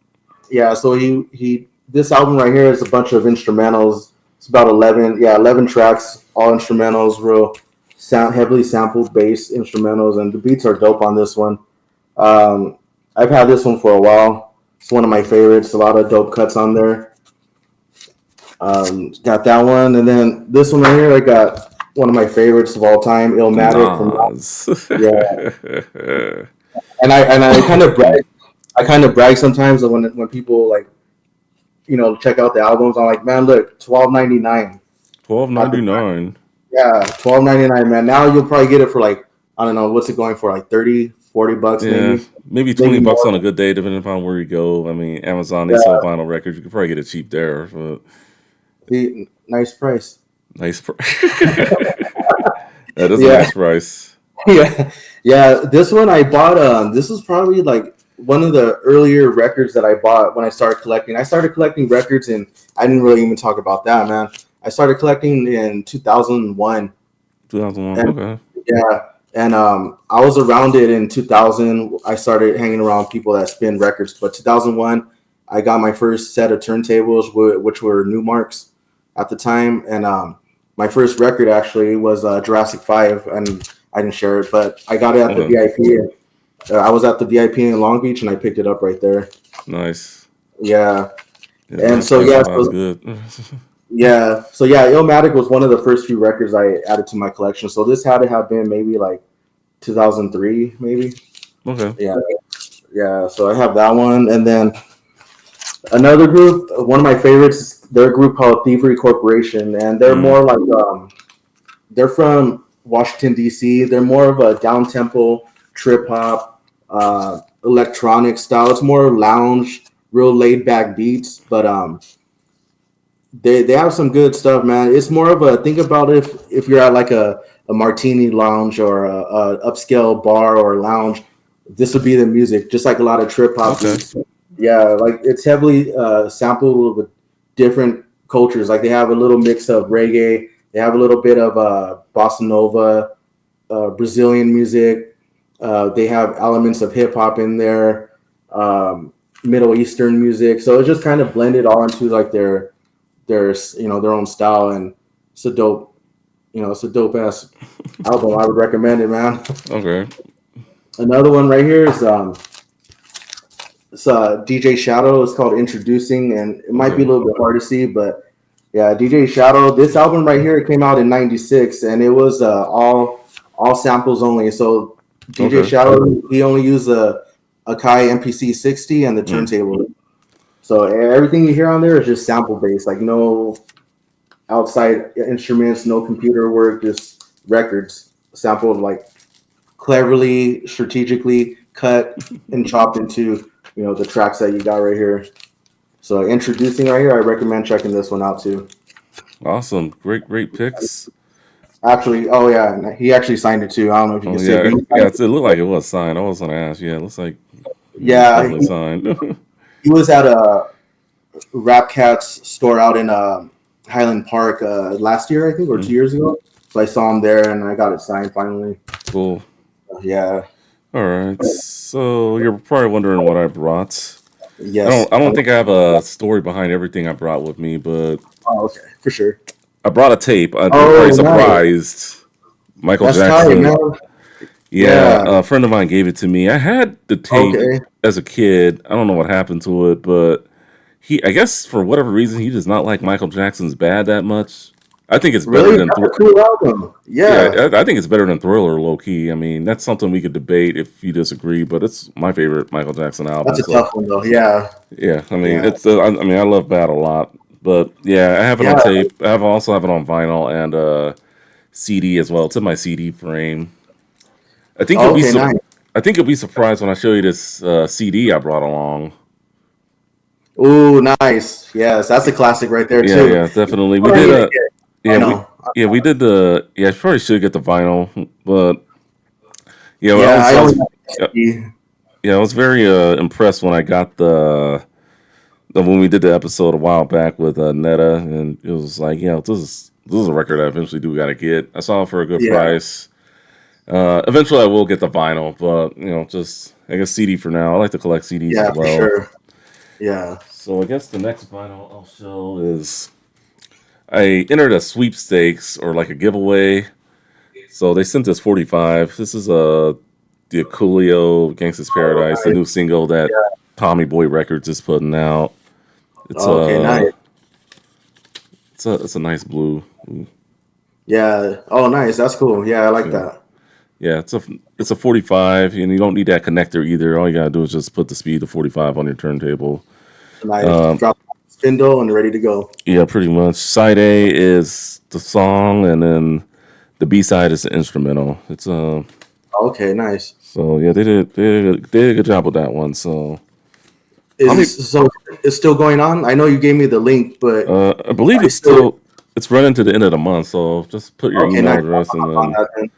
yeah, so he this album right here is a bunch of instrumentals. It's about 11 tracks, all instrumentals, real heavily sampled bass instrumentals, and the beats are dope on this one. Um, I've had this one for a while. It's one of my favorites. A lot of dope cuts on there. Got that one, and then this one right here, I got one of my favorites of all time, Illmatic from Nas. yeah. And I kind of brag sometimes when people like check out the albums. I'm like, man, look, 12.99 Twelve at ninety the nine. yeah 12.99, man. Now you'll probably get it for like I don't know what's it going for, like 30-40 bucks Yeah, maybe maybe 20 bucks on a more. good day, depending upon where you go. I mean, Amazon they sell Yeah, vinyl records. You could probably get it cheap there, but nice price. nice. That is a Yeah, nice price. yeah, yeah. This one I bought. This was probably like one of the earlier records that I bought when I started collecting. I started collecting records, and I didn't really even talk about that, man. I started collecting in 2001, 2001. and Okay. yeah, and I was around it in 2000. I started hanging around people that spin records, but 2001, I got my first set of turntables, which were Newmarks at the time, and my first record actually was Jurassic Five, and I didn't share it, but I got it at the Okay. VIP. I was at the VIP in Long Beach, and I picked it up right there. Nice. Yeah, Yeah, and so Jurassic yeah, 5 is so good. yeah, Illmatic was one of the first few records I added to my collection. So this had to have been maybe like 2003, maybe. Okay. Yeah, yeah. So I have that one, and then another group, one of my favorites. They're a group called Thievery Corporation, and they're Mm. more like they're from Washington D.C. They're more of a down tempo trip hop, electronic style. It's more lounge, real laid back beats, but they have some good stuff, man. It's more of a think about if you're at like a martini lounge or a upscale bar or lounge, this would be the music, just like a lot of trip hop Okay. beats. Yeah, like it's heavily sampled with different cultures. Like they have a little mix of reggae, they have a little bit of bossa nova, Brazilian music. They have elements of hip hop in there, Middle Eastern music. So it's just kind of blended all into like their own style, and it's a dope it's a dope ass album. I would recommend it, man. Okay. Another one right here is it's DJ Shadow. It's called Introducing, and it might be a Okay. little bit hard to see, but yeah, DJ Shadow. This album right here, it came out in '96, and it was all samples only. So DJ Okay. Shadow, he only used a Kai MPC 60 and the Mm. turntable. So everything you hear on there is just sample based, like no outside instruments, no computer work, just records sampled like cleverly, strategically cut and chopped into the tracks that you got right here. So introducing right here, I recommend checking this one out too. Awesome. Great, great picks. Actually, oh yeah, he actually signed it too. I don't know if you Oh can see it, yeah, but yeah. It looked like it was signed. I was gonna ask. Yeah, it looks like it's yeah, definitely signed. he was at a Rap Cats store out in Highland Park last year, I think, or Mm. 2 years ago. So I saw him there, and I got it signed finally. Cool. Yeah. All right. So you're probably wondering what I brought. I Yes. don't. I don't think I have a story behind everything I brought with me, but Oh, okay, for sure. I brought a tape. You're Oh, probably nice. surprised. Michael That's tight, Jackson. man. Yeah, Yeah. a friend of mine gave it to me. I had the tape Okay. as a kid. I don't know what happened to it, but I guess for whatever reason, he does not like Michael Jackson's Bad that much. I think it's better Really? than That's a cool album. Yeah, Yeah. I think it's better than Thriller, low key. I mean, that's something we could debate if you disagree, but it's my favorite Michael Jackson album. That's a So tough one though. Yeah. yeah, I mean, Yeah. it's I mean, I love Bad a lot, but yeah, I have it on Yeah. tape. Also have it on vinyl and CD as well. It's in my CD frame. I think you'll Oh, be okay, nice. I think you'll be surprised when I show you this CD I brought along. Ooh, nice. Yes, that's a classic right there Yeah, too. yeah, definitely. We What I did need to a get. yeah Oh we no. yeah, we did the yeah. I probably should get the vinyl, but yeah, Yeah, I I only was have yeah, the yeah, I was very impressed when I got the when we did the episode a while back with Netta, and it was like, this is a record I eventually do got to get. I saw it for a good yeah, price. Eventually, I will get the vinyl, but just I guess CD for now. I like to collect CDs as yeah, for well. sure. Yeah. So I guess the next vinyl I'll show is I entered a sweepstakes or like a giveaway. So they sent us 45. This is the Coolio Gangsta's Oh, Paradise, the nice. new single that Yeah. Tommy Boy Records is putting out. It's Okay, nice. it's a nice blue. Yeah. Oh, nice. That's cool. Yeah, I like Yeah. that. Yeah, it's a 45, and you don't need that connector either. All you gotta do is just put the speed to 45 on your turntable. Nice. Um, Drop spindle and ready to go. yeah, pretty much. Side A is the song, and then the B side is the instrumental. It's Okay, nice. so yeah, they did a good job with that one. So how many? So it's still going on? I know you gave me the link, but I believe are you still it's running to the end of the month. So just put your okay? email Nice. address, and On then that then.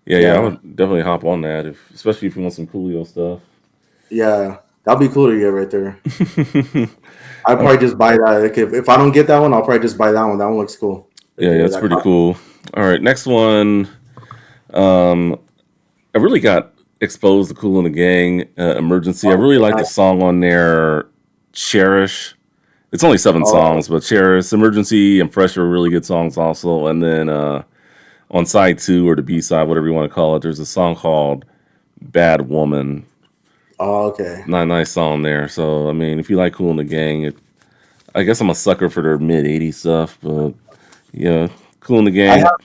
yeah, I Yeah, would definitely hop on that, especially if you want some Coolio stuff. yeah. That'd be cool to get right there. I'd Uh, probably just buy that. Like, if I don't get that one, I'll probably just buy that one. That one looks cool. Right yeah, there. it's That pretty copy. cool. All right, next one. Um, I really got exposed to Cool and the Gang, Emergency. I really Okay, like the nice. song on there, Cherish. It's only 7 songs, Oh, but Cherish, Emergency, and Fresh are really good songs also. And then on side two or the B side, whatever you want to call it, there's a song called Bad Woman. okay. Not a nice song there. So I mean, if you like Cool and the Gang, I guess I'm a sucker for their mid '80s stuff, but yeah, Cool and the I Gang. have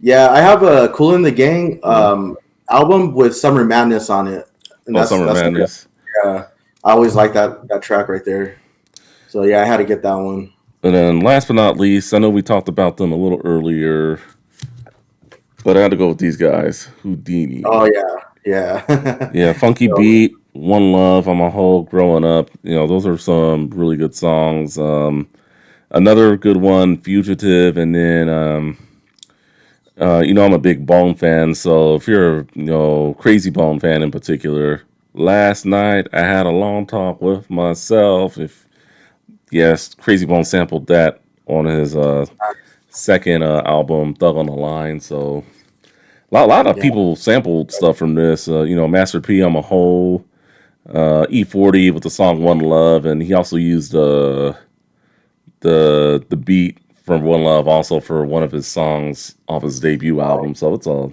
Yeah, I have a Cool in the Gang Mhm. album with Summer Madness on it, and Oh, that's Summer that's like Madness. I always like that track right there. So yeah, I had to get that one. And then last but not least, I know we talked about them a little earlier, but I had to go with these guys, Oh Houdini. yeah, yeah. Yeah, Funky So, Beat, One Love, I'm a Whole, Growing Up. Those are some really good songs. Another good one, Fugitive, and then I'm a big Bone fan, so if you're Crazy Bone fan in particular, last night I had a long talk with myself. If yes, Crazy Bone sampled that on his second album, Thug on the Line. So a lot of yeah, people sampled stuff from this. Master P, I'm a Whole, E40 with the song One Love, and he also used the beat from One Love also for one of his songs off his debut album. So it's a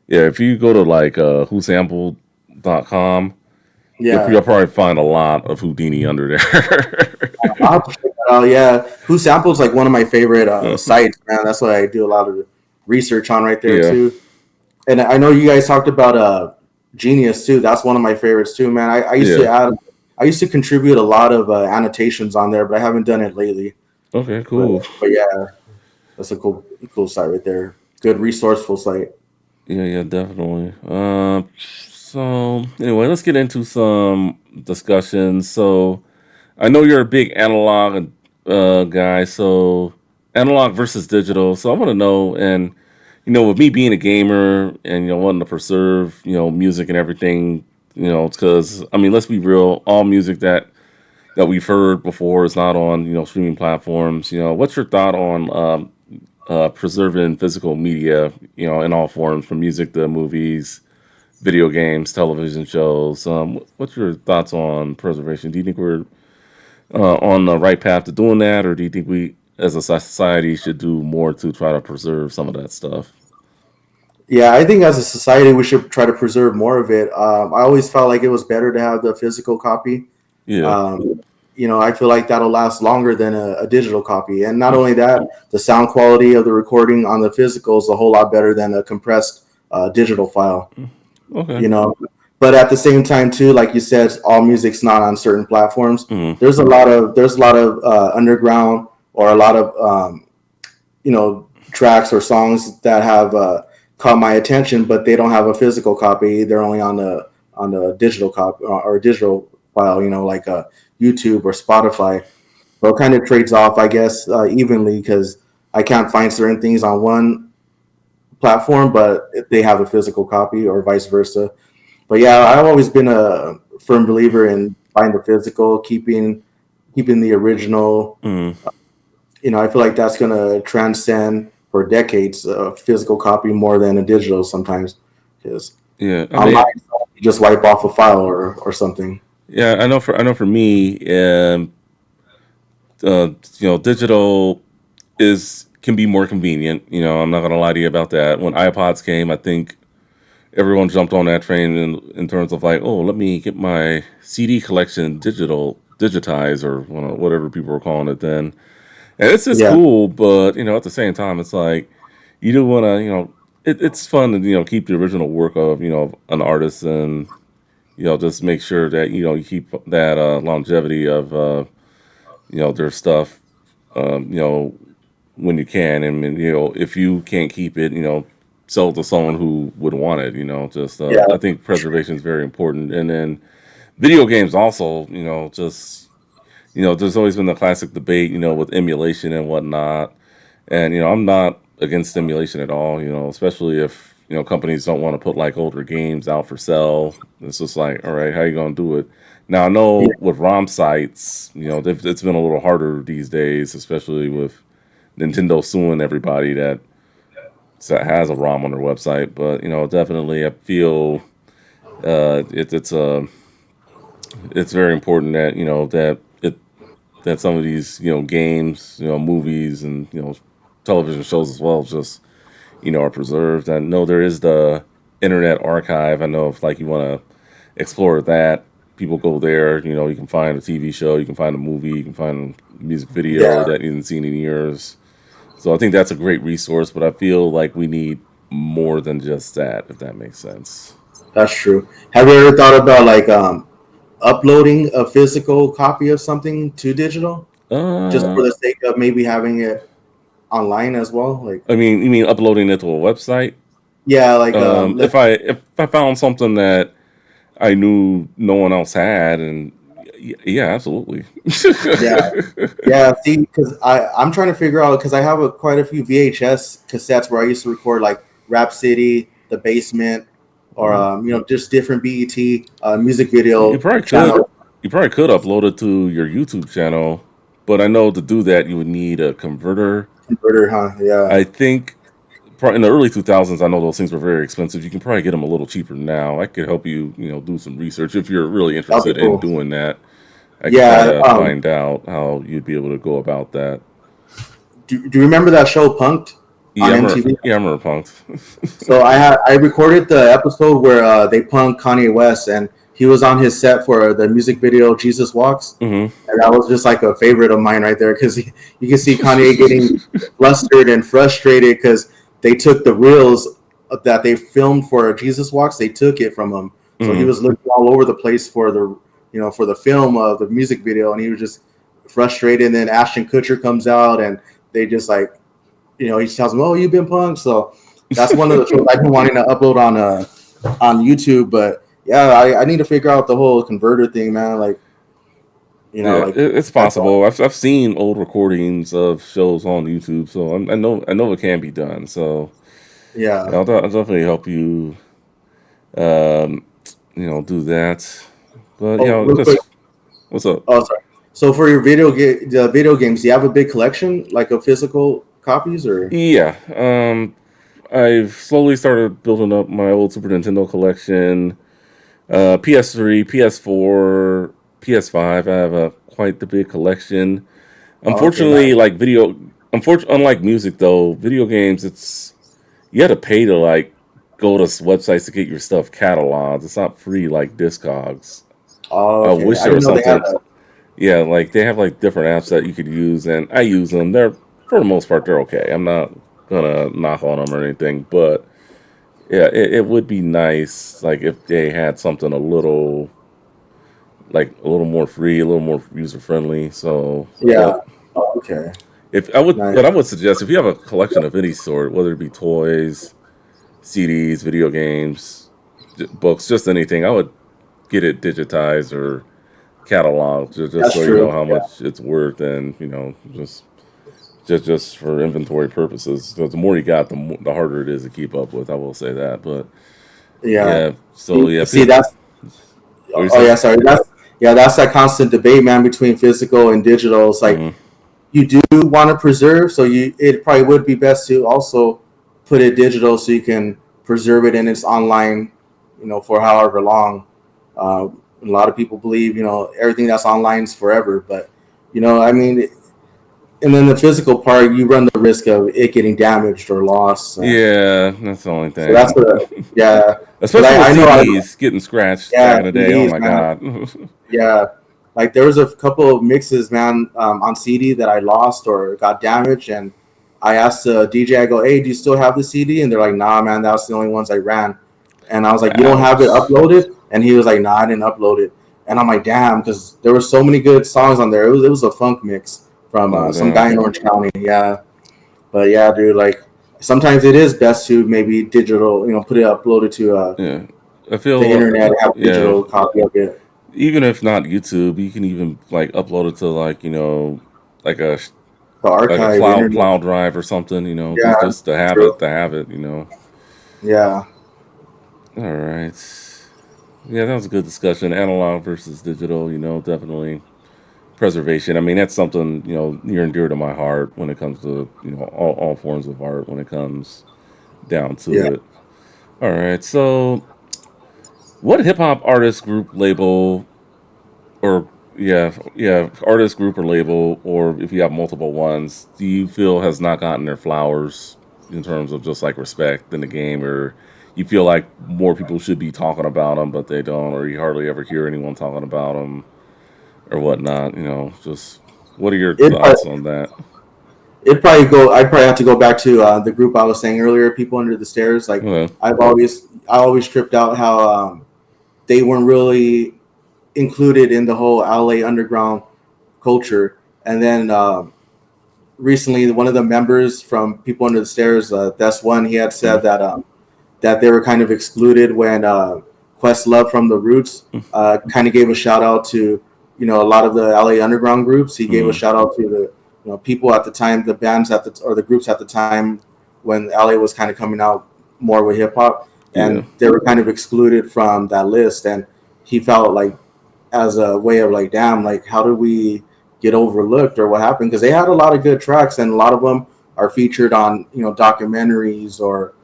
yeah. If you go to like whosampled.com, you'll yeah. probably find a lot of Houdini under there. I'll have to check that out. Yeah, Who Samples like one of my favorite sites, man. That's what I do a lot of research on right there Yeah, too. And I know you guys talked about Genius too. That's one of my favorites too, man. yeah. I used to contribute a lot of annotations on there, but I haven't done it lately. Okay, But cool. but yeah, that's a cool site right there. Good resourceful site. Yeah, yeah, definitely. So anyway, let's get into some discussions. So I know you're a big analog guy, so analog versus digital. So I want to know, and with me being a gamer and wanting to preserve music and everything, because I mean, let's be real, all music that we've heard before is not on streaming platforms. What's your thought on preserving physical media, in all forms, from music to movies, video games, television shows? What's your thoughts on preservation? Do you think we're on the right path to doing that, or do you think we, as a society, should do more to try to preserve some of that stuff? Yeah, I think as a society we should try to preserve more of it. I always felt like it was better to have the physical copy. Yeah. Um, I feel like that'll last longer than a digital copy. And not only that, the sound quality of the recording on the physical is a whole lot better than a compressed digital file. Okay. You know, but at the same time too, like you said, all music's not on certain platforms. Mm-hmm. There's a lot of underground or a lot of tracks or songs that have caught my attention, but they don't have a physical copy. They're only on the digital copy or digital file. Like YouTube or Spotify. So it kind of trades off, I guess, evenly because I can't find certain things on one platform, but they have a physical copy, or vice versa. But yeah, I've always been a firm believer in buying the physical, keeping the original. Mm, I feel like that's gonna transcend for decades a physical copy more than a digital sometimes, because yeah, I online mean, you just wipe off a file or something. yeah, I know for me, digital is can be more convenient. You know, I'm not gonna lie to you about that. When iPods came, I think everyone jumped on that train in terms of like, oh, let me get my CD collection digitized, or whatever people were calling it then. And it's just Yeah, cool, but at the same time, it's like you do want to, it's fun to keep the original work of an artist, and just make sure that you keep that longevity of their stuff, when you can, and if you can't keep it, sell it to someone who would want it. Just yeah, I think preservation is very important, and then video games also, just there's always been the classic debate, with emulation and whatnot. And I'm not against emulation at all, especially if companies don't want to put like older games out for sale. It's just like, all right, how you gonna do it? Now I yeah, know with ROM sites, it's been a little harder these days, especially with Nintendo suing everybody that has a ROM on their website. But definitely, I feel it's very important that that some of these games, movies, and television shows as well, just are preserved. I know there is the Internet Archive. I know if like you want to explore that, people go there. You can find a TV show, you can find a movie, you can find a music video yeah. that you haven't seen in years. So I think that's a great resource. But I feel like we need more than just that, if that makes sense. That's true. Have you ever thought about like uploading a physical copy of something to digital, just Uh, for the sake of maybe having it online as well? Like, I mean, you mean uploading it to a website? yeah, like If I found something that I knew no one else had, and yeah, absolutely. yeah, yeah. See, because I'm trying to figure out, because I have quite a few VHS cassettes where I used to record like Rap City, The Basement, or just different BET music You video probably could. channels. You probably could upload it to your YouTube channel, but I know to do that you would need a converter. Converter, huh? Yeah, I think in the early 2000s, I know those things were very expensive. You can probably get them a little cheaper now. I could help you, do some research if you're really that'll be interested in cool. doing that. I could try Yeah. to find out how you'd be able to go about that. Do you remember that show Punked on MTV? Yeah, I remember Punked. So I recorded the episode where they punked Kanye West, and he was on his set for the music video "Jesus Walks," Hmm. and that was just like a favorite of mine right there, because you can see Kanye getting flustered and frustrated because they took the reels that they filmed for Jesus Walks. They took it from him, so he Hmm. was looking all over the place for the film of the music video, and he was just frustrated. And then Ashton Kutcher comes out, and they just like, he tells him, "Oh, you've been punked." So that's one of the shows I've been wanting to upload on YouTube. But yeah, I need to figure out the whole converter thing, man. Like, Yeah, like it's that's all. possible. I've seen old recordings of shows on YouTube, so I know it can be done. So Yeah. yeah, I'll definitely help you, um, do that. But Oh, real quick. just what's up? Oh, sorry. So for your the video games, do you have a big collection, like of physical copies, or? Yeah, I've slowly started building up my old Super Nintendo collection. PS3, PS4, PS5. I have a quite the big collection. Oh, okay, Unfortunately, nice. like unlike music though, video games, it's you had to pay to like go to websites to get your stuff cataloged. It's not free like Discogs. Oh, I okay. wish I there didn't was know they had something. that. Yeah, like they have like different apps that you could use, and I use them. They're for the most part they're okay. I'm not gonna knock on them or anything, but yeah, it would be nice like if they had something a little more free, a little more user friendly. So, Yeah. but Oh, okay. if I would, Nice. what I would suggest, if you have a collection of any sort, whether it be toys, CDs, video games, books, just anything, I would get it digitized or cataloged, just That's so you know true. how Yeah. much it's worth, and just just for inventory purposes. So the more you got, the harder it is to keep up with. I will say that, but Yeah. yeah. So yeah, See, that's what do you oh say? yeah, sorry. That's that constant debate, man, between physical and digital. It's like Hmm. you do want to preserve, so you it probably would be best to also put it digital so you can preserve it in its online, for however long. Uh, a lot of people believe, everything that's online is forever, but I mean, and then the physical part, you run the risk of it getting damaged or lost, and Yeah, that's the only so that's thing. the yeah. Because Especially with I know CDs getting scratched yeah, back in the day. Oh CDs, my man. god. Yeah, like there was a couple of mixes, man, on CD that I lost or got damaged, and I asked the DJ, I go, "Hey, do you still have the CD?" And they're like, "Nah, man, that was the only ones I ran." And I was like, "You don't have it Ouch. uploaded?" And he was like, "Nah, I didn't upload it." And I'm like, "Damn," because there were so many good songs on there. It was a funk mix from Oh some damn. guy in Orange County. Yeah, but yeah, dude, like sometimes it is best to maybe digital, put it uploaded to Yeah. I the feel internet, have a yeah. digital copy of it, Even if not YouTube, you can even like upload it to like like a the like a archive, internet. cloud drive or something. Yeah, Just to have true. it to have it. Yeah, All right. Yeah, that was a good discussion. Analog versus digital. Definitely preservation. I mean, that's something near and dear to my heart when it comes to all forms of art. When it comes down to yeah. it. All right. So, what hip hop artist group label or yeah, artist group or label, or if you have multiple ones, do you feel has not gotten their flowers in terms of just like respect in the game, or you feel like more people should be talking about them, but they don't, or you hardly ever hear anyone talking about them or whatnot? Just what are your It thoughts on that? it probably go. I'd probably have to go back to the group I was saying earlier, people under the stairs. Like Okay. I always tripped out how they weren't really included in the whole LA underground culture. And then recently, one of the members from People Under the Stairs, that's one, he had said that they were kind of excluded when Questlove from the Roots kind of gave a shout out to a lot of the LA underground groups. He gave a Mm-hmm. shout out to the people at the time, the bands or the groups at the time when LA was kind of coming out more with hip hop, Yeah. and they were kind of excluded from that list. And he felt like as a way of like, damn, like how did we get overlooked or what happened? Because they had a lot of good tracks, and a lot of them are featured on documentaries or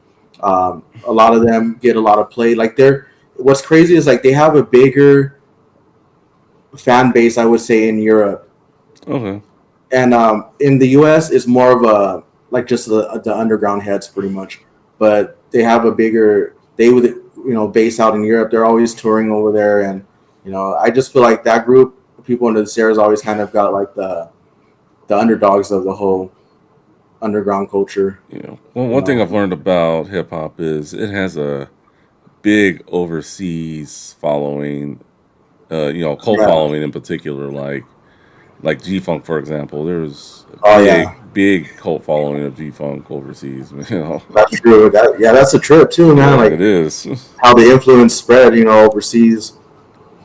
a lot of them get a lot of play. Like they're what's crazy is like they have a bigger fan base, I would say, in Europe, Okay. and in the U.S. it's more of a like just the underground heads pretty much, but they have a bigger they would base out in Europe. They're always touring over there, and I just feel like that group, people under the stairs, always kind of got like the underdogs of the whole underground culture. Well, You one thing know, I've learned about hip hop is it has a big overseas following, cult yeah. following in particular, like G Funk, for example. There's a Oh yeah, big cult following of G Funk overseas. that's true. That's a trip too, man. Yeah, it Like is. how the influence spread, overseas.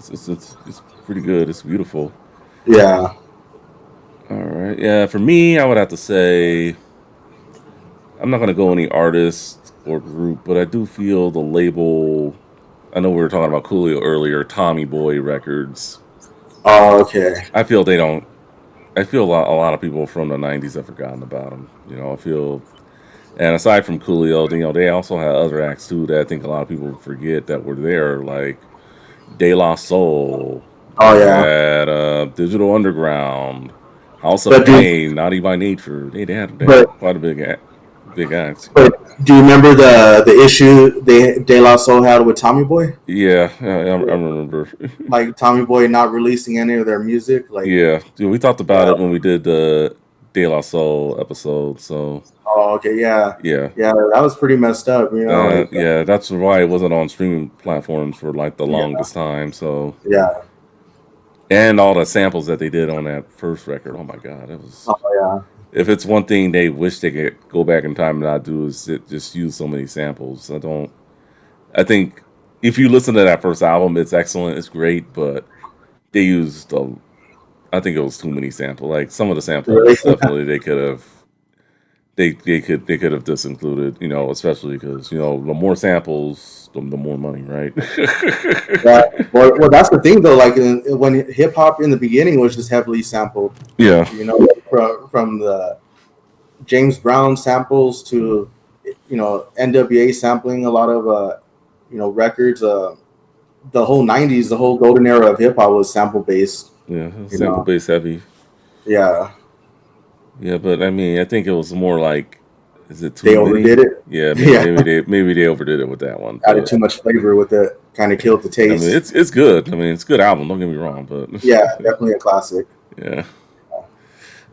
It's pretty good. It's beautiful. Yeah. All right. Yeah, for me, I would have to say I'm not gonna go any artist or group, but I do feel the label. I know we were talking about Coolio earlier. Tommy Boy Records. Oh, okay. I feel they don't. I feel a lot of people from the '90s have forgotten about them. I feel. And aside from Coolio, they also had other acts too that I think a lot of people forget that were there, like De La Soul. Oh They yeah. had Digital Underground, House of But do Pain, Naughty by Nature. They had but quite a big act. but do you remember the issue De La Soul had with Tommy Boy? Yeah, I remember. Like Tommy Boy not releasing any of their music. Like Yeah, dude, we talked about yeah. it when we did the De La Soul episode. So Oh okay. Yeah. yeah, Yeah. That was pretty messed up. Like yeah, that's why it wasn't on streaming platforms for like the yeah. longest time. So Yeah. and all the samples that they did on that first record. Oh my god, it was. Oh yeah. If it's one thing they wish they could go back in time and not do is just use so many samples. I don't. I think if you listen to that first album, it's excellent. It's great, but they used. I think it was too many samples. Like some of the Really? samples, definitely they could have. they could have just included, especially because the more samples, the more money, right? Yeah. Well, that's the thing though. Like when hip hop in the beginning was just heavily sampled, Yeah, from the James Brown samples to NWA sampling a lot of records. The whole '90s, the whole golden era of hip hop was sample based. yeah, You sample know, base heavy. yeah, Yeah, but I mean, I think it was more like, is it too they many? overdid it. Yeah, maybe Yeah, maybe they overdid it with that one, added but too much flavor with it, kind of killed the I mean, taste. it's good. I mean, it's a good album. Don't get me wrong, but Yeah, definitely a classic. yeah.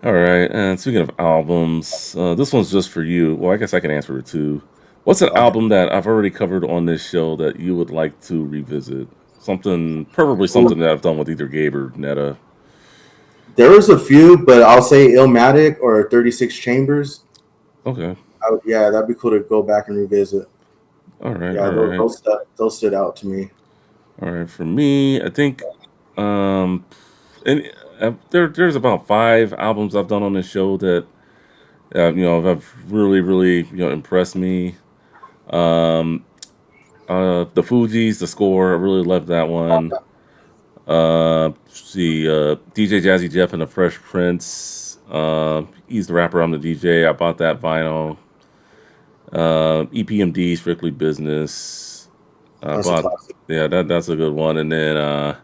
All right. And speaking of albums, this one's just for you. Well, I guess I can answer it too. What's an Okay. album that I've already covered on this show that you would like to revisit? Something, preferably Ooh, something that I've done with either Gabe or Netta. there was a few, but I'll say Illmatic or 36 Chambers. Okay. Yeah, that'd be cool to go back and revisit. All right. Yeah, All right. those stood out to me. All right. For me, I think, um, and there's about 5 albums I've done on this show that have really really impressed me. Um, the Fugees, the score, I really loved that one. See, DJ Jazzy Jeff and the Fresh Prince. He's the rapper. I'm the DJ. I bought that vinyl. EPMD, Strictly Business. I That's a bought, classic. yeah, that's a good one. And then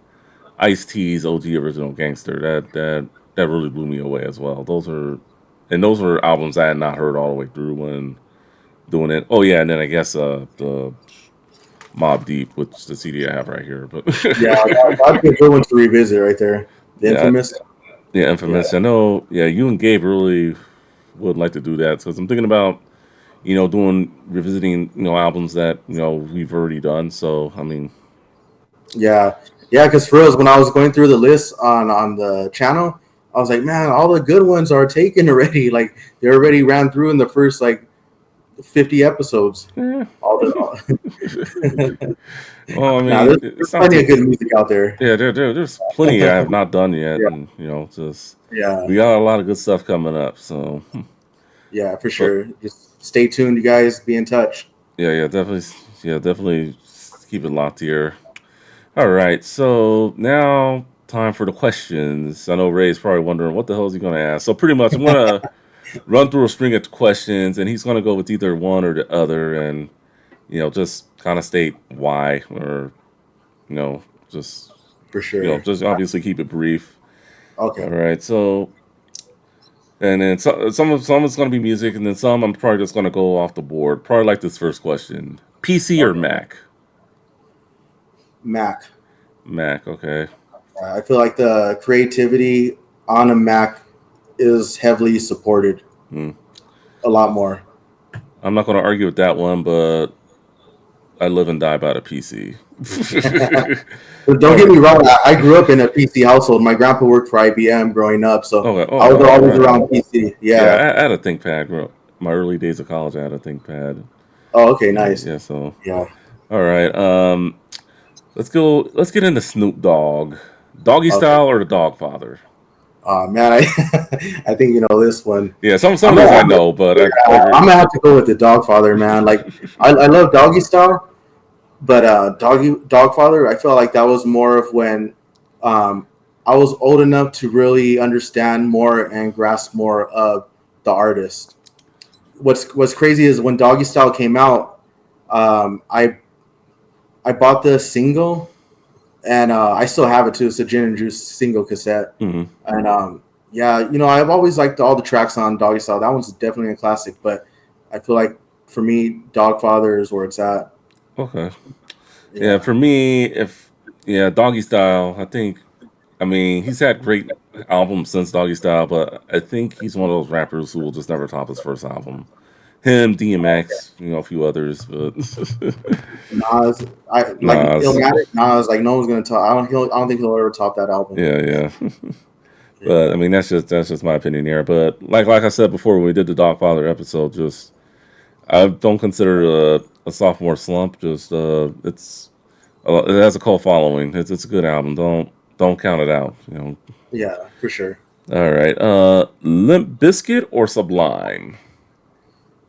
Ice T's OG Original Gangster. That really blew me away as well. Those were albums I had not heard all the way through when doing it. Oh yeah, and then I guess the Mob Deep, which the CD I have right here. But Yeah, that'd be a good one to revisit right there. The yeah, Infamous. yeah, Yeah, Infamous. I know. Yeah, you and Gabe really would like to do that because I'm thinking about doing revisiting albums that we've already done. So I mean, yeah, yeah. Because for us, when I was going through the list on the channel, I was like, man, all the good ones are taken already. Like they already ran through in the first like 50 episodes. eh. All the Well, I Nah, mean, there's it's not plenty of too. good music out there. Yeah, there's plenty I have not done yet, Yeah, and just yeah, we got a lot of good stuff coming up. So, yeah, for but sure. Just stay tuned, you guys. Be in touch. definitely keep it locked here. All right, so now time for the questions. I know Ray's probably wondering what the hell is he going to ask. So pretty much, I'm going to run through a string of questions, and he's going to go with either one or the other, and just kind of state why, or just For sure. just obviously keep it brief. All Okay. right, so and then some is going to be music, and then some I'm probably just going to go off the board. Probably like this first question: PC or Okay. Mac? Mac. Mac, okay. I feel like the creativity on a Mac is heavily supported Hmm. a lot more. I'm not going to argue with that one, but I live and die by the PC. But don't All get right. me wrong. I grew up in a PC household. My grandpa worked for IBM growing up, so Okay. I Oh, was all always right. around PC. Yeah, Yeah. I had a ThinkPad. My early days of college, I had a ThinkPad. Oh, okay. Nice. Yeah. So, Yeah. all right. Let's go. Let's get into Snoop Dogg. Doggy Okay. Style or the Dog Father? Man, I I think you know this one. Yeah. Some I'm of these gonna, I I'm know, but I I'm figured. gonna have to go with the Dogfather, man. Like I love Doggy Style, but Dogfather, I feel like that was more of when um, I was old enough to really understand more and grasp more of the artist. What's crazy is when Doggy Style came out, I bought the single and I still have it too. It's a Gin and Juice single cassette, Hmm. and yeah, I've always liked all the tracks on Doggy Style. That one's definitely a classic, but I feel like for me, Dogfather is where it's at. Okay. Yeah. Yeah, For me, if yeah, Doggy Style. I think. I mean, he's had great albums since Doggy Style, but I think he's one of those rappers who will just never top his first album. Him, DMX, a few others, but Nas, I like Nas. Illmatic. Nas, like no one's gonna top. I don't think he'll ever top that album. Yeah, yeah. Yeah, But I mean, that's just my opinion here. But like I said before, when we did the Dogfather episode, just I don't consider it a sophomore slump. Just it has a cult following. It's a good album. Don't count it out. yeah, for sure. All right. Limp Biscuit or Sublime?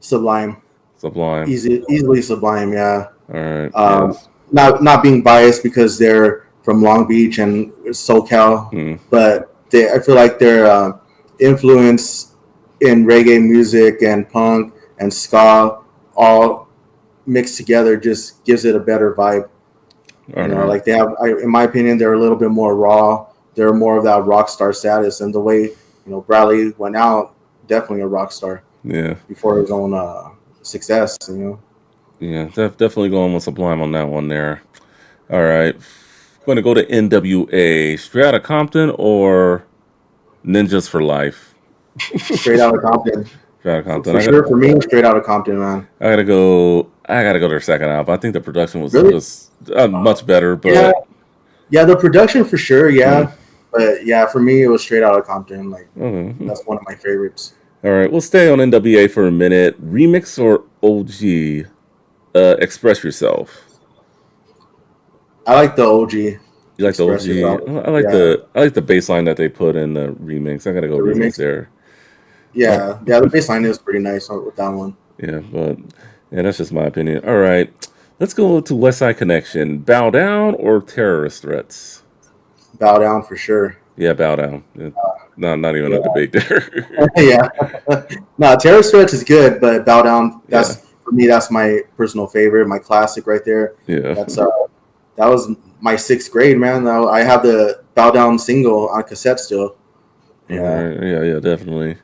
Sublime, Sublime. easily Sublime. Yeah. All right. Um, Yes. not being biased because they're from Long Beach and SoCal, Hmm. but I feel like their influence in reggae music and punk and ska all mixed together just gives it a better vibe. All right. Like they have, in my opinion, they're a little bit more raw. They're more of that rock star status, and the way Bradley went out, definitely a rock star Yeah. before his own success. Yeah. Definitely going with Sublime on that one there. All right. Going to go to NWA. Straight Outta Compton or Ninjas for Life? Straight out of Compton, Straight Outta Compton. for sure. For me, straight out of Compton, man. I gotta go. I gotta go to their second album. I think the production was Really? just much better. Yeah, But yeah. The production for sure, mm, yeah. But yeah, for me, it was straight out of Compton. Like okay. that's one of my favorites. All right, we'll stay on NWA for a minute. Remix or OG? Express Yourself. I like the OG. You like the Express OG? Yourself. I Yeah, like the bass line that they put in the remix. I gotta go the remix remix. there. Uh, Yeah, yeah. The bass line is pretty nice with that one. yeah, but yeah, that's just my opinion. All right, let's go to West Side Connection. Bow Down or Terrorist Threats? Bow down for sure. Yeah, Bow Down. Not even a Yeah, debate there. yeah. No, Terror Stretch is good, but Bow Down. Yeah, That's for me. That's my personal favorite. My classic right there. yeah. That's that was my sixth grade, man. I have the Bow Down single on cassette still. All Yeah, right. Yeah, definitely.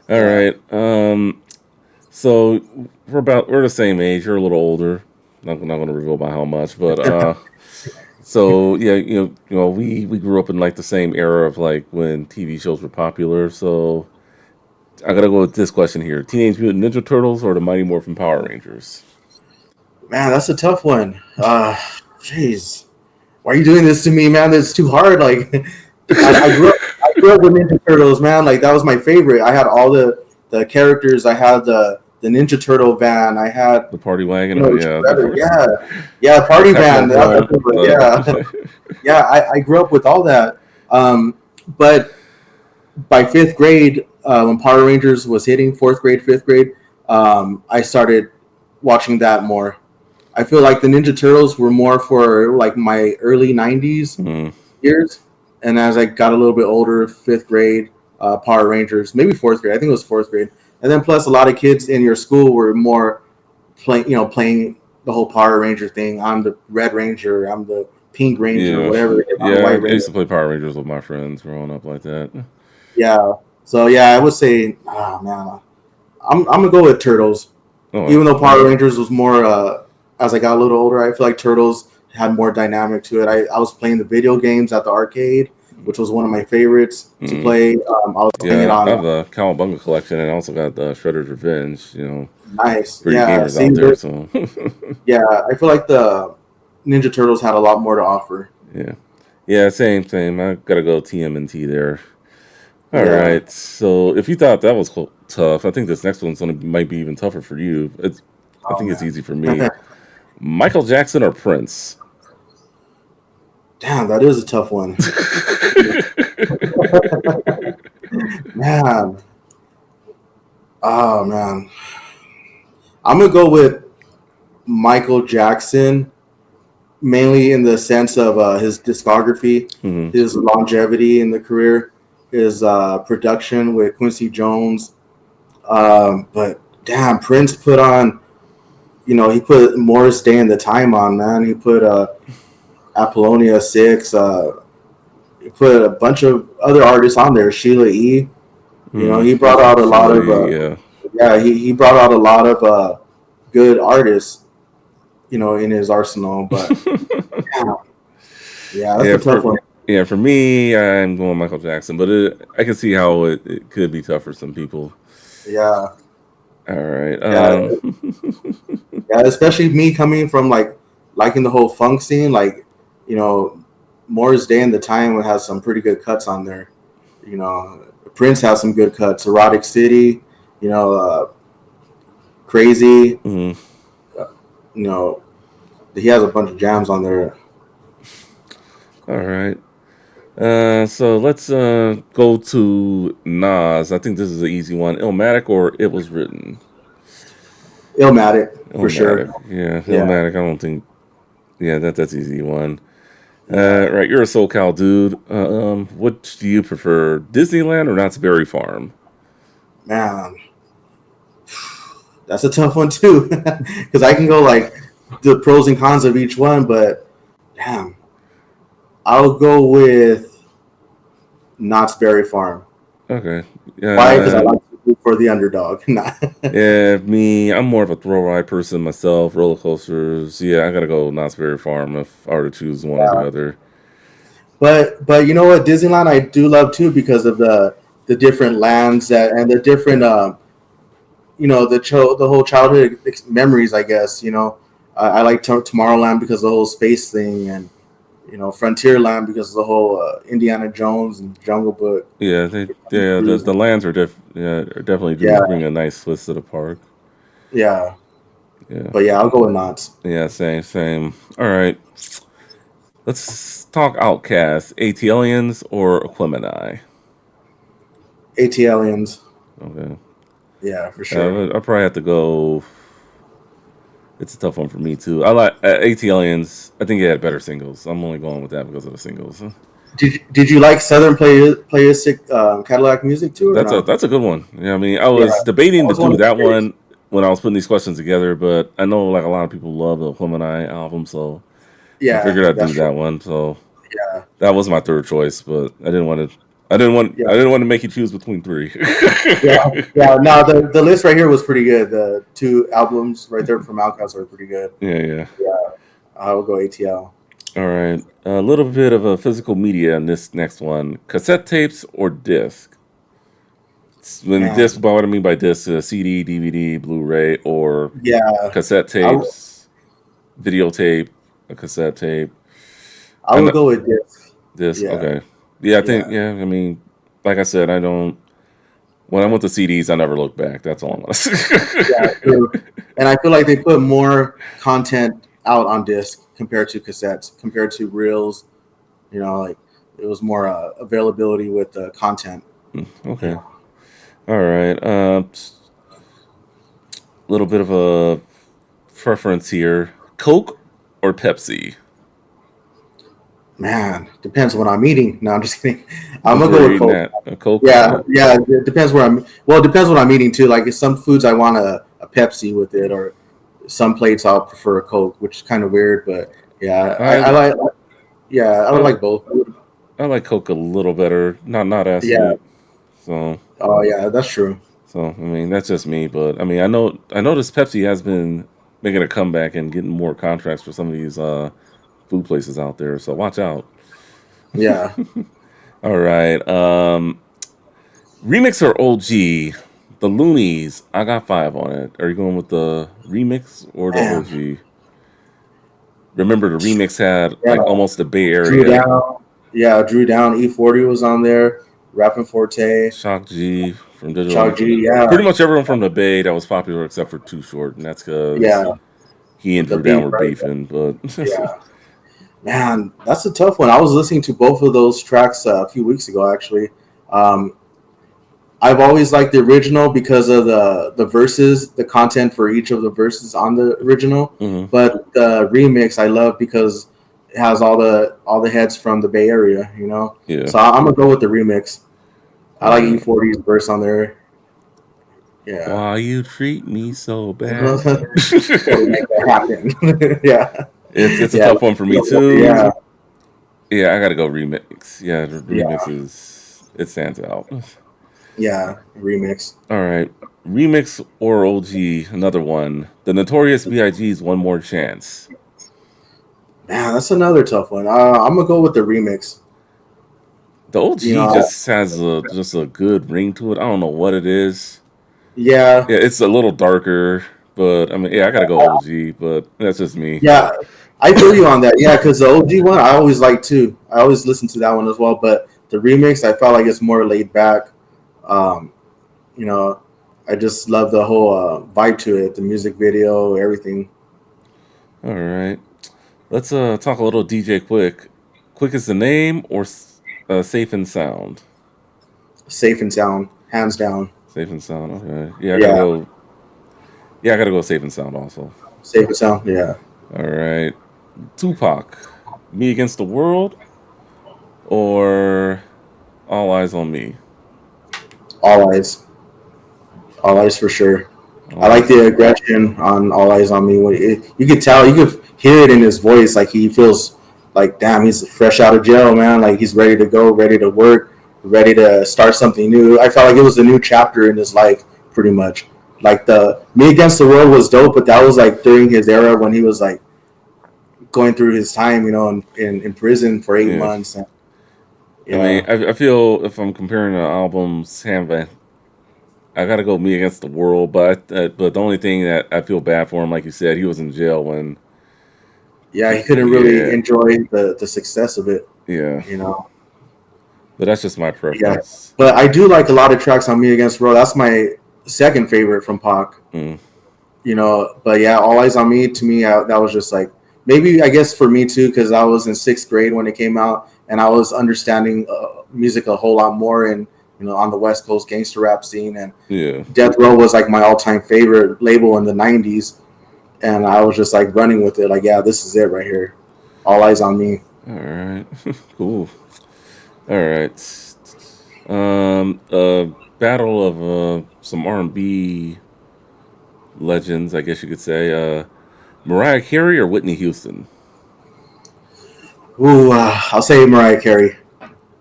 All yeah. right. So we're the same age. You're a little older. Not going to reveal by how much, but so yeah, we grew up in like the same era of like when TV shows were popular. So I gotta go with this question here: Teenage Mutant Ninja Turtles or the Mighty Morphin Power Rangers? Man, that's a tough one. Jeez, why are you doing this to me, man? That's too hard. Like, I grew up with Ninja Turtles, man. Like that was my favorite. I had all the characters. I had the Ninja Turtle van. I had The Party Wagon, the yeah, Shredder. Yeah, yeah, the Party Pep van. That's Bowl. a good one. Yeah, yeah. I grew up with all that. But by fifth grade, when Power Rangers was hitting fourth grade, fifth grade, I started watching that more. I feel like the Ninja Turtles were more for like my early '90s Mm, years, and as I got a little bit older, fifth grade, Power Rangers, maybe fourth grade. I think it was fourth grade, and then plus a lot of kids in your school were more playing the whole Power Ranger thing. I'm the Red Ranger. I'm the Pink Ranger, yeah, whatever. I'm the yeah. White I used Ranger. to play Power Rangers with my friends growing up like that. Yeah. So yeah, I would say, man, I'm gonna go with Turtles. Oh, Even though all Power right. Rangers was more, as I got a little older, I feel like Turtles had more dynamic to it. I was playing the video games at the arcade, which was one of my favorites to Mm. play. I was playing it Yeah, I on have the Cowabunga collection, and I also got the Shredder's Revenge. nice. For you Yeah. gamers See, out there. So, yeah, I feel like the Ninja Turtles had a lot more to offer. yeah, yeah, same. I gotta go TMNT there. All Yeah. right. So, if you thought that was tough, I think this next one's gonna might be even tougher for you. I Oh think it's man. easy for me. Michael Jackson or Prince? Damn, that is a tough one. Man. Oh man. I'm gonna go with Michael Jackson, mainly in the sense of his discography, Hmm. his longevity in the career, his production with Quincy Jones. But damn, Prince put on, he put Morris Day and the Time on, man. He put Apollonia 6. He put a bunch of other artists on there. Sheila E. He brought out a lot Sheila of, E. Yeah. yeah, he brought out a lot of good artists, in his arsenal. But yeah, yeah, that's Yeah, a tough one. for me, I'm going Michael Jackson, but I can see how it could be tough for some people. Yeah, All right. yeah, yeah. Especially me coming from like liking the whole funk scene, like you know, Morris Day and the Time has some pretty good cuts on there. Prince has some good cuts. Erotic City, you know, Crazy. Mhm. You know, he has a bunch of jams on there. All right. So let's go to Nas. I think this is an easy one. Illmatic or It Was Written. Illmatic for Illmatic. sure. Yeah, Yeah, Illmatic. I don't think. Yeah, that's easy one. yeah, Right, you're a SoCal dude. What do you prefer, Disneyland or Knott's Berry Farm? man, that's a tough one too, because I can go like the pros and cons of each one, but damn, I'll go with Knott's Berry Farm. Okay. Why? Because I Uh, like to root for the underdog. Nah. yeah, me, I'm more of a thrill ride person myself. Roller coasters. Yeah, I gotta go Knott's Berry Farm if I were to choose one or the other. But you know what, Disneyland I do love too because of the different lands that and the different the whole childhood memories. I guess I like Tomorrowland because of the whole space thing, and Frontierland because of the whole Indiana Jones and Jungle Book. Yeah, Cruise. the lands are definitely do Yeah, bring a nice twist to the park. yeah. Yeah, But yeah, I'll go with Knott's. yeah, same. All right, let's talk Outcast, ATLians or Equimini. ATLians. Okay, Yeah, for sure. I probably have to go. It's a tough one for me too. I like ATLians. I think it had better singles. I'm only going with that because of the singles. Did you like Southern playistic Cadillac music too or no? That's a good one. Yeah, I mean, I Yeah, was that debating to was one do of the that favorites. one when I was putting these questions together, but I know like a lot of people love the Gemini album, so I Yeah, figured I'd do that's true. that one. So Yeah, that was my third choice, but yeah, I didn't want to make you choose between three. yeah, yeah. No, the list right here was pretty good. The two albums right there from Outkast are pretty good. Yeah. Yeah, I will go ATL. All right. A little bit of a physical media in this next one. Cassette tapes or disc? When Man, disc, by what I mean by disc, CD, DVD, Blu-ray, or yeah, cassette I would tapes, videotape, a cassette tape. I And would go with this. disc, Yeah, okay. Yeah, I think, yeah, yeah, I mean, like I said, I don't, when I went to CDs, I never looked back. That's all I'm going to yeah. say. True. And I feel like they put more content out on disc compared to cassettes, compared to reels. Like it was more availability with the content. You Okay. know, All right. Little bit of a preference here. Coke or Pepsi? man, depends what I'm eating. No, I'm just kidding. I'm Depends gonna where go you're with eating Coke. at. A Coke? Yeah, Okay. yeah. It depends where I'm. Well, it depends what I'm eating too. Like, if some foods I want a Pepsi with it, or some plates I'll prefer a Coke, which is kind of weird. But yeah, I I, like. Yeah, I would I, like both. I like Coke a little better. Not as Yeah. sweet. So, Oh, yeah. That's true. I mean, that's just me. But I mean, I noticed Pepsi has been making a comeback and getting more contracts for some of these food places out there. So watch out. Yeah. All right. Remix or OG? The Loonies. I got five on it. Are you going with the remix or the Man. OG? Remember, the remix had Yeah. like almost the Bay Drew Area. down. Yeah, Drew down. E40 was on there. Rapping Forte. Shock G from Digital. Chuck G. Yeah. Pretty much everyone from the Bay that was popular except for Too Short, and that's because Yeah. he and The Drew Down beat, were right? beefing. But Yeah. Man, that's a tough one. I was listening to both of those tracks a few weeks ago, actually. Um, I've always liked the original because of the verses, the content for each of the verses on the original. mhm, But the remix I love because it has all the heads from the Bay Area. yeah. So I'm gonna go with the remix. I All like right. E40's verse on there. Yeah, Why you treat me so bad? so to make that happen. Yeah, It's a yeah, tough one for me yeah, too. Yeah, I gotta go remix. Yeah, the remix yeah, is it stands out. yeah. Remix. All right, remix or OG? Another one. The Notorious B.I.G.'s "One More Chance." Man, that's another tough one. I'm gonna go with the remix. The You OG know, just has just a good ring to it. I don't know what it is. yeah, Yeah, it's a little darker, but I mean, yeah, I gotta go OG, but that's just me. yeah. I feel you on that. Yeah, because the OG one I always like too. I always listen to that one as well. But the remix, I felt like it's more laid back. Um, you know, I just love the whole vibe to it, the music video, everything. All right, let's talk a little DJ Quick. Quick is the name or Safe and Sound? Safe and sound, hands down. Safe and Sound. Okay, yeah, I gotta Yeah, go. Yeah, I gotta go Safe and Sound also. Safe and sound. Yeah. All right, Tupac, Me Against the World or All Eyes on Me. All eyes. All eyes for sure. I All like Eyes. the aggression on All Eyes on Me. You could tell, you could hear it in his voice. Like he feels like, damn, he's fresh out of jail, man. Like he's ready to go, ready to work, ready to start something new. I felt like it was a new chapter in his life, pretty much. Like the Me Against the World was dope, but that was like during his era when he was like going through his time, in prison for eight Yeah, months. And I mean, yeah, I feel if I'm comparing the albums, I gotta go Me Against the World. But the only thing that I feel bad for him, like you said, he was in jail when. yeah, he couldn't really Yeah, enjoy the success of it, yeah. you know. But that's just my Yeah, preference. but I do like a lot of tracks on Me Against the World. That's my second favorite from Pac. Mm, But yeah, All Eyes on Me to me, that was just like maybe I guess for me too because I was in sixth grade when it came out and I was understanding music a whole lot more and on the West Coast gangster rap scene and yeah. Death Row was like my all time favorite label in the '90s and I was just like running with it like yeah this is it right here, All Eyes on Me. All right. Cool. All right. Battle of some R&B legends, I guess you could say. Mariah Carey or Whitney Houston. Ooh, I'll say Mariah Carey.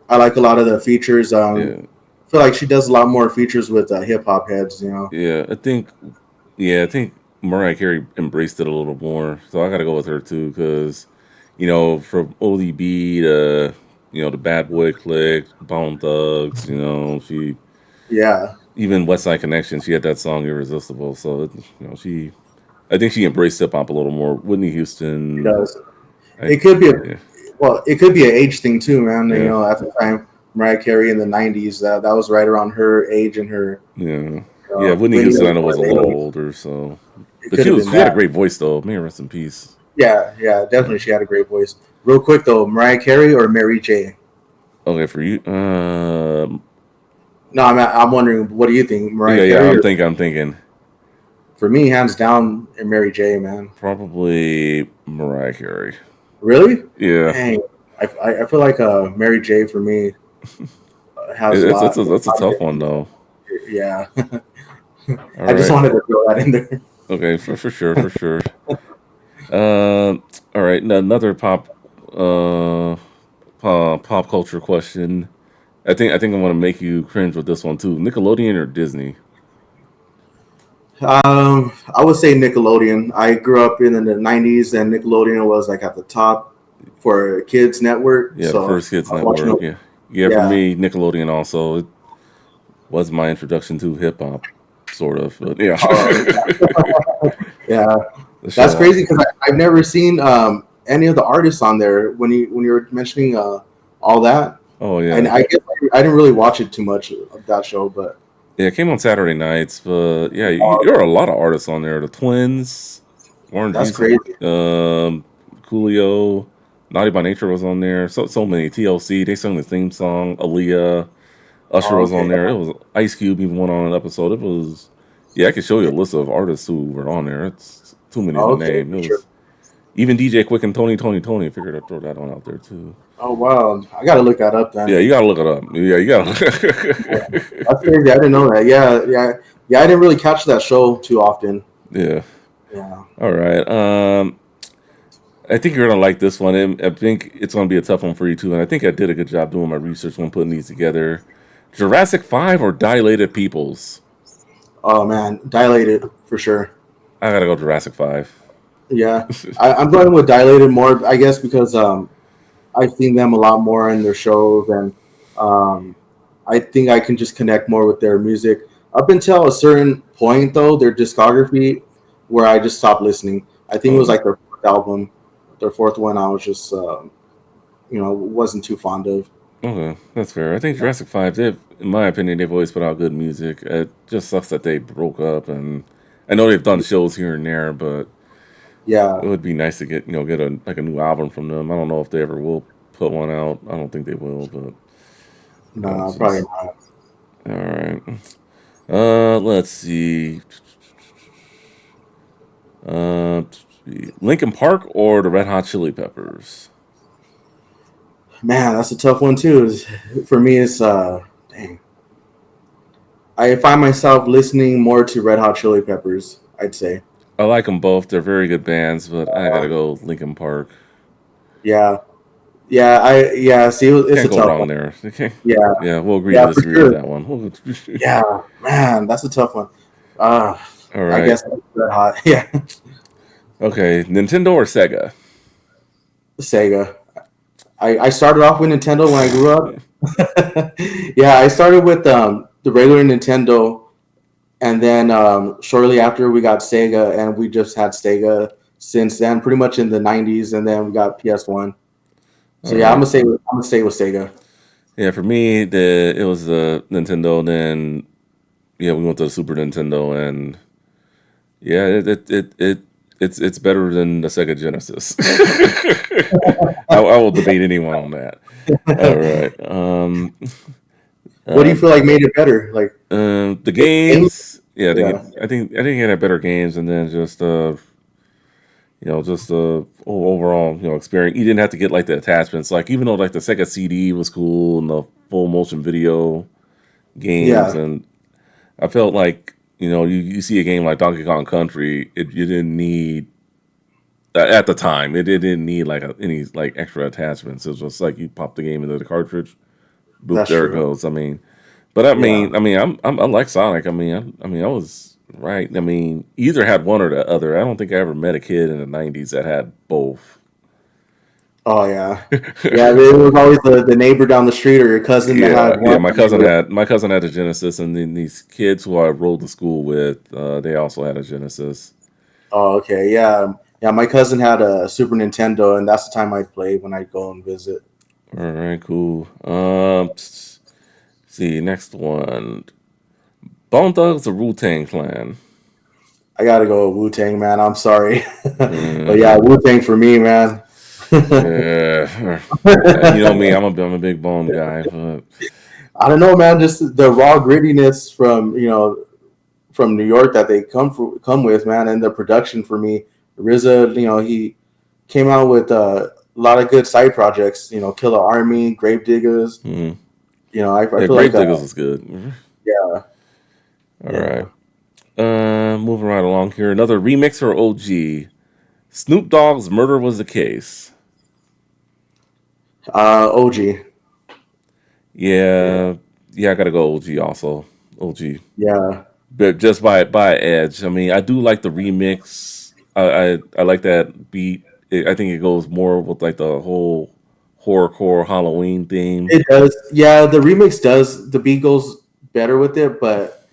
I like a lot of the features. Yeah, I feel like she does a lot more features with hip hop heads. yeah. I think Mariah Carey embraced it a little more, so I got to go with her too, because from ODB to the Bad Boy Click, Bone Thugs. She Yeah, even West Side Connection. She had that song Irresistible. So I think she embraced hip hop a little more. Whitney she Houston, does. I It could be yeah, it could be an age thing too, man. yeah, At the time, Mariah Carey in the '90s, that was right around her age and her. yeah, yeah. Whitney Whitney Houston, I was know, more was a little late. older, so It but could she have was been she had a that. great voice though. May her rest in peace. Yeah, yeah, Yeah. definitely. She had a great voice. Real quick though, Mariah Carey or Mary J? Okay, for you, No, I'm wondering, what do you think, yeah, Mariah yeah. Carey or I'm thinking for me, hands down, and Mary J, man. probably Mariah Carey. Really? Yeah, Dang, I feel like Mary J for me has a it's lot. that's a tough one though. Yeah, All I just right, wanted to throw that in there. okay, for sure, for sure. All right, another pop culture question. I think I want to make you cringe with this one too. Nickelodeon or Disney? I would say Nickelodeon. I grew up in the '90s, and Nickelodeon was like at the top for kids network. Yeah, the So first Kids I was watching Network. it. Yeah, yeah. For Yeah, me, Nickelodeon also it was my introduction to hip hop, sort of. But yeah, yeah. the That's show. crazy because I've never seen any of the artists on there when you were mentioning all that. Oh And yeah, I guess I didn't really watch it too much of that show, but yeah. It came on Saturday nights, but yeah, there uh, are a lot of artists on there. The Twins, Warren that's G, crazy. Coolio, Naughty by Nature was on there. So many. TLC, they sung the theme song. Aaliyah. Usher Oh, was on okay. there. It was Ice Cube even went on an episode. It was yeah, I could show you a list of artists who were on there. It's too many to Oh, okay, name. It for sure. was even DJ Quick and Tony. I figured I'd throw that one out there too. Oh wow, I gotta look that up Yeah, then. you gotta look it up. Yeah, you Yeah, gotta. that's crazy. I didn't know that. Yeah, yeah, yeah. I didn't really catch that show too often. Yeah. Yeah. All right. I think you're gonna like this one. I think it's gonna be a tough one for you too. And I think I did a good job doing my research when putting these together. Jurassic 5 or Dilated Peoples? Oh man, dilated for sure. I gotta go Jurassic 5. Yeah, I'm going with dilated more, I guess, because I've seen them a lot more in their shows, and um, I think I can just connect more with their music. Up until a certain point, though, their discography, where I just stopped listening. I think it was Okay. like their fourth album, their fourth one. I was just, wasn't too fond of. Okay, that's fair. I think Jurassic 5, in my opinion, they've always put out good music. It just sucks that they broke up, and I know they've done shows here and there, but it Yeah, would be nice to get a new album from them. I don't know if they ever will put one out. I don't think they will, but no, it's probably just not. all right. Let's see. Uh, Lincoln Park or the Red Hot Chili Peppers? Man, that's a tough one too. For me, it's dang. I find myself listening more to Red Hot Chili Peppers. I'd say. I like them both. They're very good bands, but I gotta go Lincoln Park. Yeah, yeah, yeah. See, it's Can't a go tough wrong one. there. Okay. Yeah, Yeah, we'll agree to yeah, for disagree with sure. that one. Yeah, man, that's a tough one. Uh, All I right. guess Red Hot. Yeah, Okay. Nintendo or Sega? Sega. I started off with Nintendo when I grew up. Yeah, I started with the regular Nintendo, and then shortly after we got Sega, and we just had Sega since then, pretty much in the '90s, and then we got PS1. All So yeah, right. I'm gonna stay with Sega. Yeah, for me, it was the Nintendo. Then yeah, we went to the Super Nintendo, and yeah, it's better than the Sega Genesis. I will debate anyone on that. All right. What do you Uh, feel like made it better? Like the game? games. Yeah, Yeah, I think it had better games, and then just just overall experience. You didn't have to get like the attachments. Like even though like the Sega CD was cool and the full motion video games, yeah. and I felt like you see a game like Donkey Kong Country, you didn't need at the time it didn't need like any like extra attachments. It was just like you pop the game into the cartridge, boop, That's there it true. goes. I mean, but I Yeah. mean, I like Sonic. I mean, I was right. I mean, either had one or the other. I don't think I ever met a kid in the '90s that had both. Oh yeah. Yeah, it was always the neighbor down the street or your cousin that had Yeah. one. And they were, My cousin had a Genesis, and then these kids who I rode to school with, they also had a Genesis. oh, okay, yeah, yeah. My cousin had a Super Nintendo, and that's the time I'd play when I'd go and visit. All right, cool. See next one. Bone Thugs or Wu Tang Clan? I gotta go Wu Tang, man. I'm sorry, but yeah, Uh, Wu Tang for me, man. yeah, you know me. I'm a big Bone guy, but I don't know, man. Just the raw grittiness from from New York that they come with, man, and the production for me. RZA, he came out with a lot of good side projects. Killer Army, Grave Diggers. mm, I yeah, feel like Gravediggers is good. yeah, All yeah. right. Moving right along here. Another remix or OG? Snoop Dogg's Murder Was the Case. OG. Yeah, Yeah, yeah, I gotta go OG also. OG, yeah. but just by edge. I mean, I do like the remix. I like that beat. I think it goes more with like the whole horrorcore Halloween theme. It does. Yeah, the remix does. The beat goes better with it, but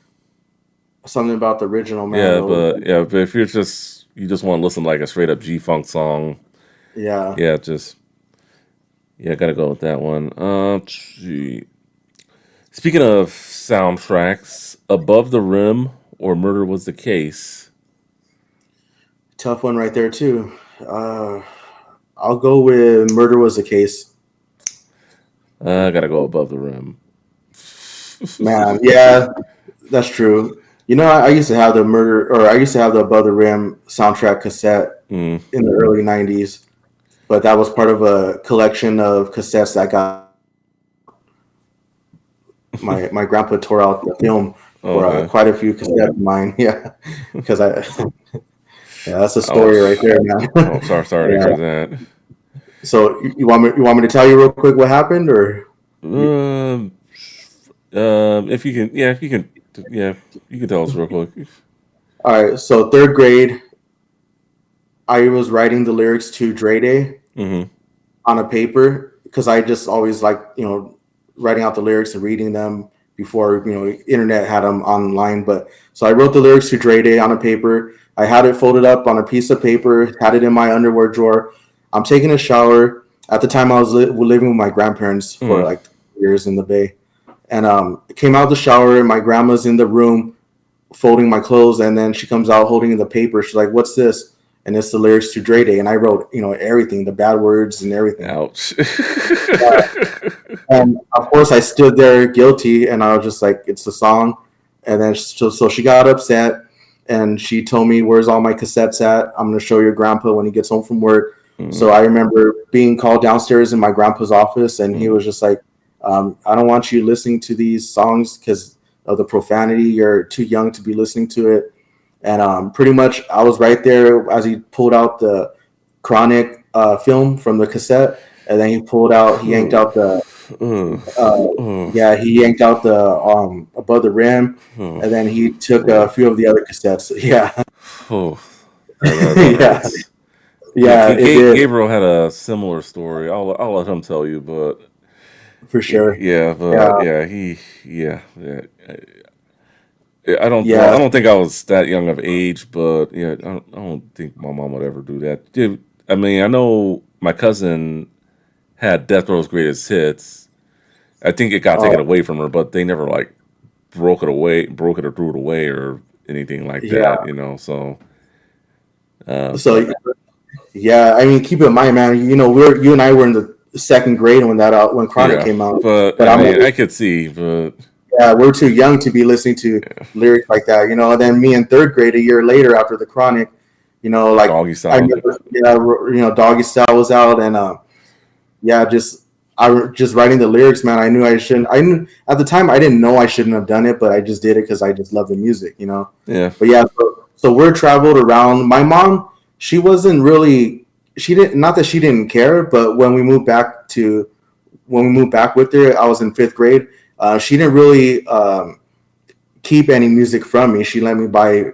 something about the original, man. But if you just want to listen to like a straight up G Funk song, Yeah. yeah, just yeah, gotta go with that one. Gee. Speaking of soundtracks, Above the Rim or Murder Was the Case. Tough one right there too. Uh, I'll go with Murder Was the Case. I gotta go Above the Rim. Man, yeah, that's true. I used to have the Murder, or I used to have the Above the Rim soundtrack cassette Mm, in the early '90s, but that was part of a collection of cassettes that got my grandpa tore out the film for okay. quite a few cassettes of mine. Yeah, because I yeah, that's a story right Ouch. there, man. Oh, sorry to Yeah. hear that. So you want me to tell you real quick what happened, or you, Um, if you can, yeah, you can tell us real quick. all right? So third grade, I was writing the lyrics to Dre Day Mm-hmm. on a paper because I just always like writing out the lyrics and reading them before internet had them online. But so I wrote the lyrics to Dre Day on a paper. I had it folded up on a piece of paper, had it in my underwear drawer. I'm taking a shower. At the time, I was living with my grandparents for Mm. like years in the Bay, and came out of the shower. And my grandma's in the room folding my clothes, and then she comes out holding the paper. She's like, "What's this?" And it's the lyrics to Dre Day, and I wrote everything, the bad words and everything. Ouch. And of course, I stood there guilty, and I was just like, "It's the song." And then so she got upset. and she told me, "Where's all my cassettes at? I'm gonna show your grandpa when he gets home from work." Mm, So I remember being called downstairs in my grandpa's office, and he mm, was just like, "I don't want you listening to these songs because of the profanity. You're too young to be listening to it." And pretty much, I was right there as he pulled out the Chronic film from the cassette, and then he yanked oh, out the oh, uh, oh, yeah, he yanked out the above the rim, oh, and then he took a oh, few of the other cassettes. Yeah, oh. That yeah, hurts. Yeah, yeah, it did Gabriel had a similar story. I'll let him tell you, but for sure. yeah, Yeah, but yeah, yeah. I don't well, yeah, I don't think I was that young of age, but yeah, I don't think my mom would ever do that. Dude, I mean, I know my cousin had Death Row's Greatest Hits. I think it got taken oh, away from her, but they never like broke it or threw it away or anything like yeah. that, you know. So, So but yeah, I mean, keep in mind, man. You and I were in the second grade when when Chronic yeah, came out. but But I I'm mean, I could see, but yeah, we're too young to be listening to yeah, lyrics like that. And then me in third grade, a year later after the Chronic, like doggy I style. remember, Doggy Style was out, and yeah, just writing the lyrics, man. I knew I shouldn't. I knew at the time I didn't know I shouldn't have done it, but I just did it because I just love the music. Yeah. But yeah, so we're traveled around. My mom, she wasn't really. She didn't. Not that she didn't care, but when we moved back with her, I was in fifth grade. She didn't really keep any music from me. She let me buy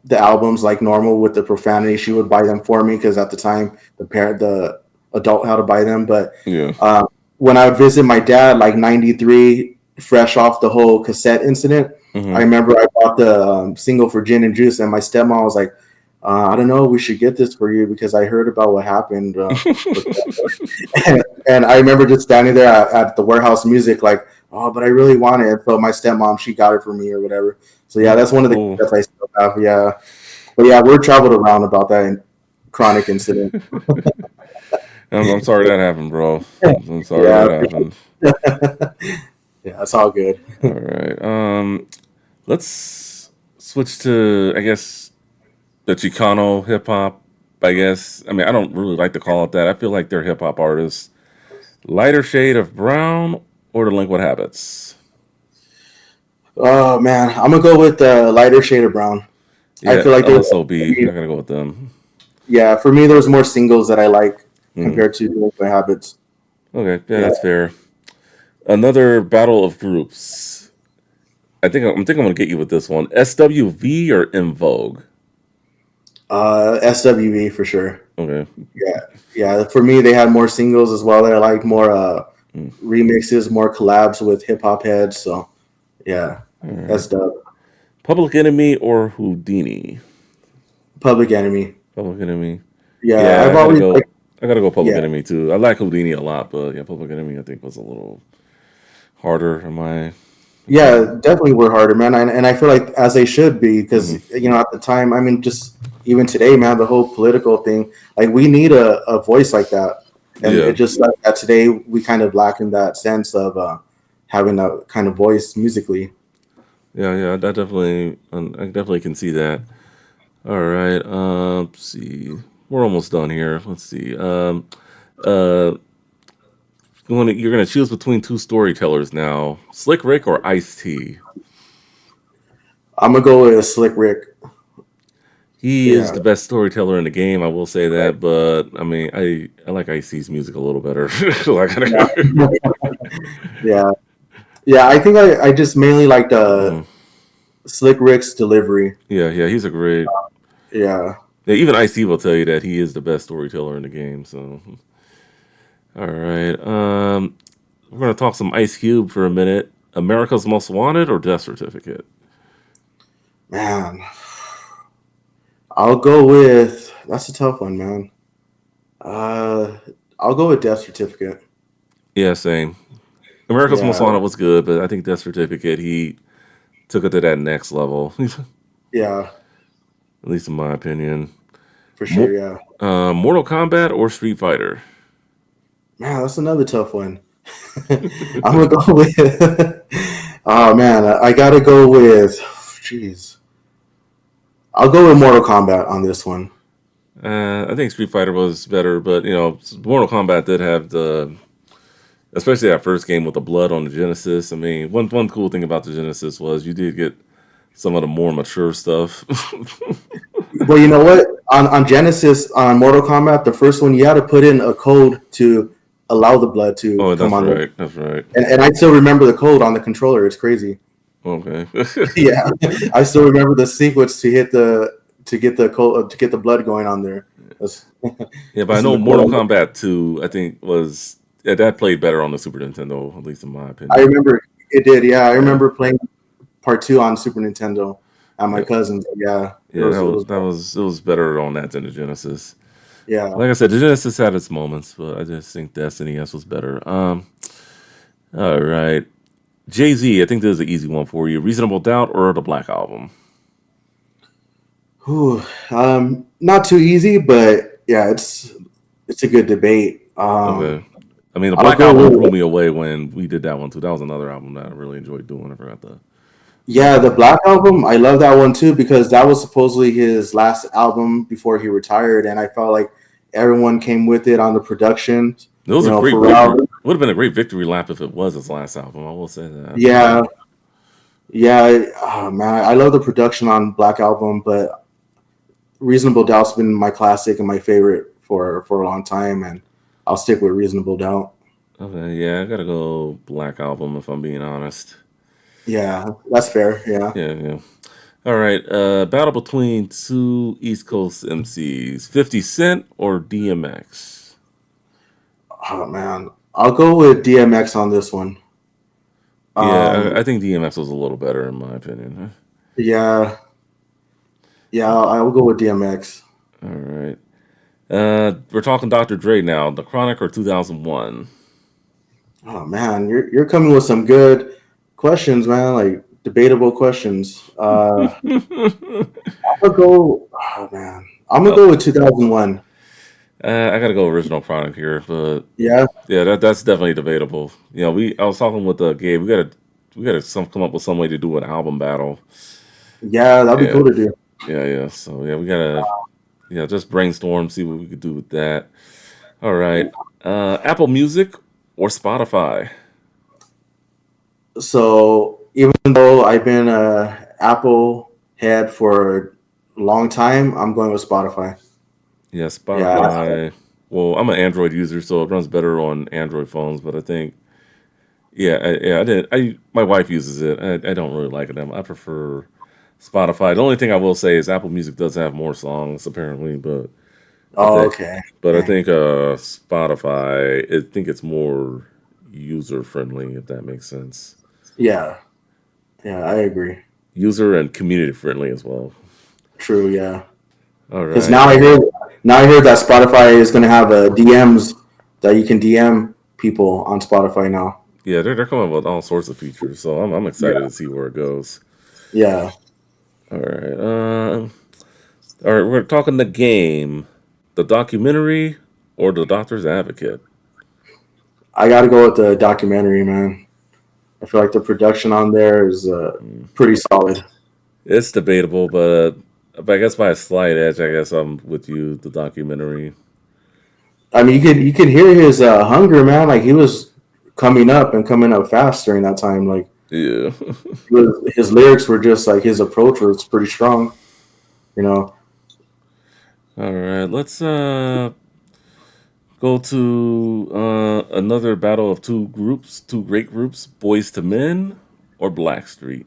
the albums like normal with the profanity. She would buy them for me because at the time the adult had to buy them. But Yeah. uh, when I would visit my dad, like '93, fresh off the whole cassette incident, I Hmm. remember I bought the single for Gin and Juice, and my stepmom was like, "I don't know, we should get this for you because I heard about what happened with." And I remember just standing there at the warehouse music, like, "Oh, but I really want it." So my stepmom, she got it for me or whatever. So yeah, that's one of the Oh, that I still have. Yeah, but yeah, we're traveled around about that chronic incident. I'm sorry that happened, bro. I'm sorry Yeah, that happened. yeah, that's all good. All right. Let's switch to, I guess, the Chicano hip hop. I guess. I mean, I don't really like to call it that. I feel like they're hip hop artists. Lighter shade of brown or delinquent habits. Oh man, I'm gonna go with the lighter shade of brown. I Yeah, feel like LSOB. I gotta go with them. yeah, for me, there's more singles that I like Hmm. compared to Delinquent Habits. Okay, yeah, Yeah, that's fair. Another battle of groups. I'm gonna get you with this one. SWV or In Vogue? SWV for sure. Okay. Yeah, yeah. For me, they had more singles as well. They're like more Mm. remixes, more collabs with hip hop heads. So yeah, All right. that's dope. Public Enemy or Houdini? Public Enemy. Public Enemy. Yeah, Yeah, I've always like I gotta go Public yeah, Enemy too. I like Houdini a lot, but yeah, Public Enemy I think was a little harder in my yeah, opinion. definitely work harder, man. And I feel like as they should be because Hmm. at the time, I mean, just even today, man, the whole political thing, like we need a voice like that, and it Yeah, just like that today we kind of lack in that sense of having a kind of voice musically. yeah. I definitely can see that. All right. Let's see. We're almost done here. Let's see. Uh, you're gonna choose between two storytellers now: Slick Rick or Ice T. I'm gonna go with Slick Rick. He is Yeah, the best storyteller in the game. I will say that, but I mean, I like Ice T's music a little better. So I yeah, gotta. yeah, yeah. I think I just mainly like Mm. the Slick Rick's delivery. Yeah. He's a great. Yeah, Yeah, even Ice T will tell you that he is the best storyteller in the game. So, all right. We're gonna talk some Ice Cube for a minute. America's Most Wanted or Death Certificate? man. I'll go with that's a tough one, man. Uh, I'll go with Death Certificate. Yeah, same. America's Most Yeah, Wanted was good, but I think Death Certificate he took it to that next level, at yeah, least in my opinion. for sure. Mo- Yeah, Mortal Kombat or Street Fighter? man, that's another tough one. I'm gonna go with. Oh man, I gotta go with. Jeez. I'll go with Mortal Kombat on this one. I think Street Fighter was better, but Mortal Kombat did have especially that first game with the blood on the Genesis. I mean, one cool thing about the Genesis was you did get some of the more mature stuff. Well, you know what? On Genesis, on Mortal Kombat, the first one, you had to put in a code to allow the blood to Oh, come that's on there. right. That's right. And I still remember the code on the controller. It's crazy. Okay. Yeah, I still remember the sequence to hit the to get the code to get the blood going on there. That's, Yeah, but I this is know the Mortal code. Kombat 2, I think was yeah, that played better on the Super Nintendo, at least in my I opinion. remember it did. Yeah, I Yeah. remember playing part two on Super Nintendo at my Yeah. cousin's. Yeah, Yeah, it was it was better on that than the Genesis. yeah. Like I said, the Genesis had its moments, but I just think the SNES was better. All right. Jay Z, I think this is an easy one for you. Reasonable Doubt or the Black Album? Whew, not too easy, but yeah, it's a good debate. Okay. I mean, the I'll Black go Album blew with me away when we did that one too. That was another album that I really enjoyed doing. I forgot the yeah, the name. Black Album. I love that one too because that was supposedly his last album before he retired, and I felt like everyone came with it on the production. It was You a know, great victory. Pharrell. Would have been a great victory lap if it was his last album. I will say that. Yeah, yeah. Oh, man, I love the production on Black Album, but Reasonable Doubt's been my classic and my favorite for a long time, and I'll stick with Reasonable Doubt. Okay, yeah, I gotta go Black Album if I'm being honest. Yeah, that's fair. Yeah. Yeah, yeah. All right, battle between two East Coast MCs, 50 Cent or DMX? Oh man, I'll go with DMX on this one. Yeah, Um, I think DMX was a little better in my opinion. yeah, yeah, I'll go with DMX. All right. We're talking Dr. Dre now. The Chronic or 2001? Oh man, you're coming with some good questions, man. Like debatable questions. I'm gonna go. Oh man, I'm gonna Oh, go with 2001. I gotta go original Chronic here, but Yeah, yeah, that's definitely debatable. I was talking with Gabe. We gotta come up with some way to do an album battle. yeah, that'd be Yeah, cool to do. yeah, yeah. So yeah, we gotta just brainstorm, see what we could do with that. All right, Apple Music or Spotify? So even though I've been a Apple head for a long time, I'm going with Spotify. Yeah, Yeah, Spotify. Well, I'm an Android user, so it runs better on Android phones. But I think, yeah, I didn't. My wife uses it. I don't really like them. I prefer Spotify. The only thing I will say is Apple Music does have more songs apparently, but I oh, think, okay. but I Okay. think Spotify. I think it's more user friendly, if that makes sense. Yeah, yeah, I agree. User and community friendly as well. True. Yeah. All Because right. now I hear that Spotify is going to have a DMs that you can DM people on Spotify now. Yeah, they're coming up with all sorts of features, so I'm excited Yeah. to see where it goes. Yeah. All right. All right, we're talking the game, the documentary, or the Doctor's Advocate. I got to go with the documentary, man. I feel like the production on there is Mm. pretty solid. It's debatable, but I guess by a slight edge, I guess I'm with you. The documentary. I mean, you could hear his hunger, man. Like he was coming up and coming up fast during that time. Like Yeah. his lyrics were just like his approach was pretty strong. You know. All right. Let's go to another battle of two groups, two great groups: Boys to Men or Blackstreet.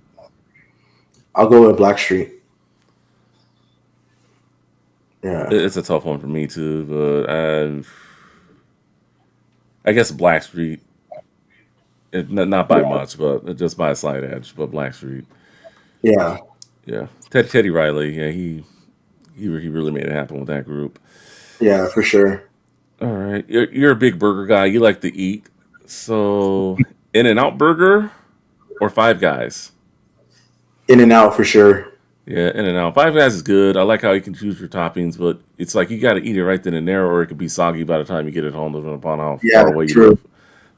I'll go with Blackstreet. Yeah. It's a tough one for me too, but I guess Blackstreet. Not by much, but just by a slight edge. But Blackstreet. Yeah. Yeah, Teddy Riley. Yeah, he really made it happen with that group. Yeah. For sure. All right, you're a big burger guy. You like to eat. So, In and Out Burger or Five Guys? In and out for sure. Yeah, In and Out. Five Guys is good. I like how you can choose your toppings, but it's like you got to eat it right then and there, or it could be soggy by the time you get it home, depending upon how Yeah. far away you True.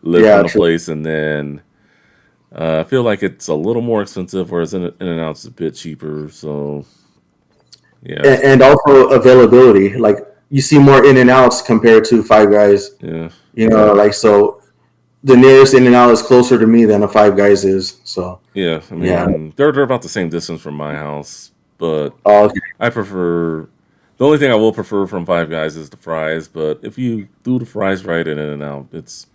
live from Yeah. the True. place. And then I feel like it's a little more expensive, whereas In and Out's a bit cheaper. So Yes. and also availability. Like you see more in and outs compared to Five Guys. Yeah. You know, like so the nearest in and out is closer to me than a Five Guys is. So Yeah. I yeah. mean, they're about the same distance from my house, but Oh, okay. I prefer. The only thing I will prefer from Five Guys is the fries, but if you do the fries right in and out, it's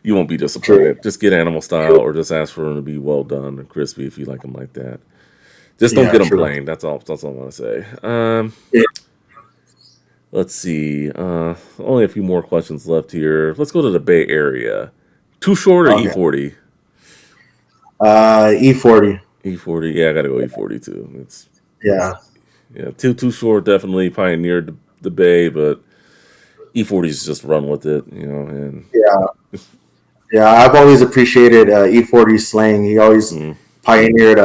you won't be True. disappointed. Just get animal style, True. or just ask for them to be well done and crispy if you like them like that. Just don't Yeah. get them True. plain. That's all. That's all I want to say. Yeah. Let's see. Only a few more questions left here. Let's go to the Bay Area. Too short or Okay. E40? E40. E40. Yeah, I gotta go E40 too. It's Yeah. yeah, too short. Definitely pioneered the Bay, but E40's just run with it, and Yeah. Yeah. I've always appreciated E40 slang. He always mm, pioneered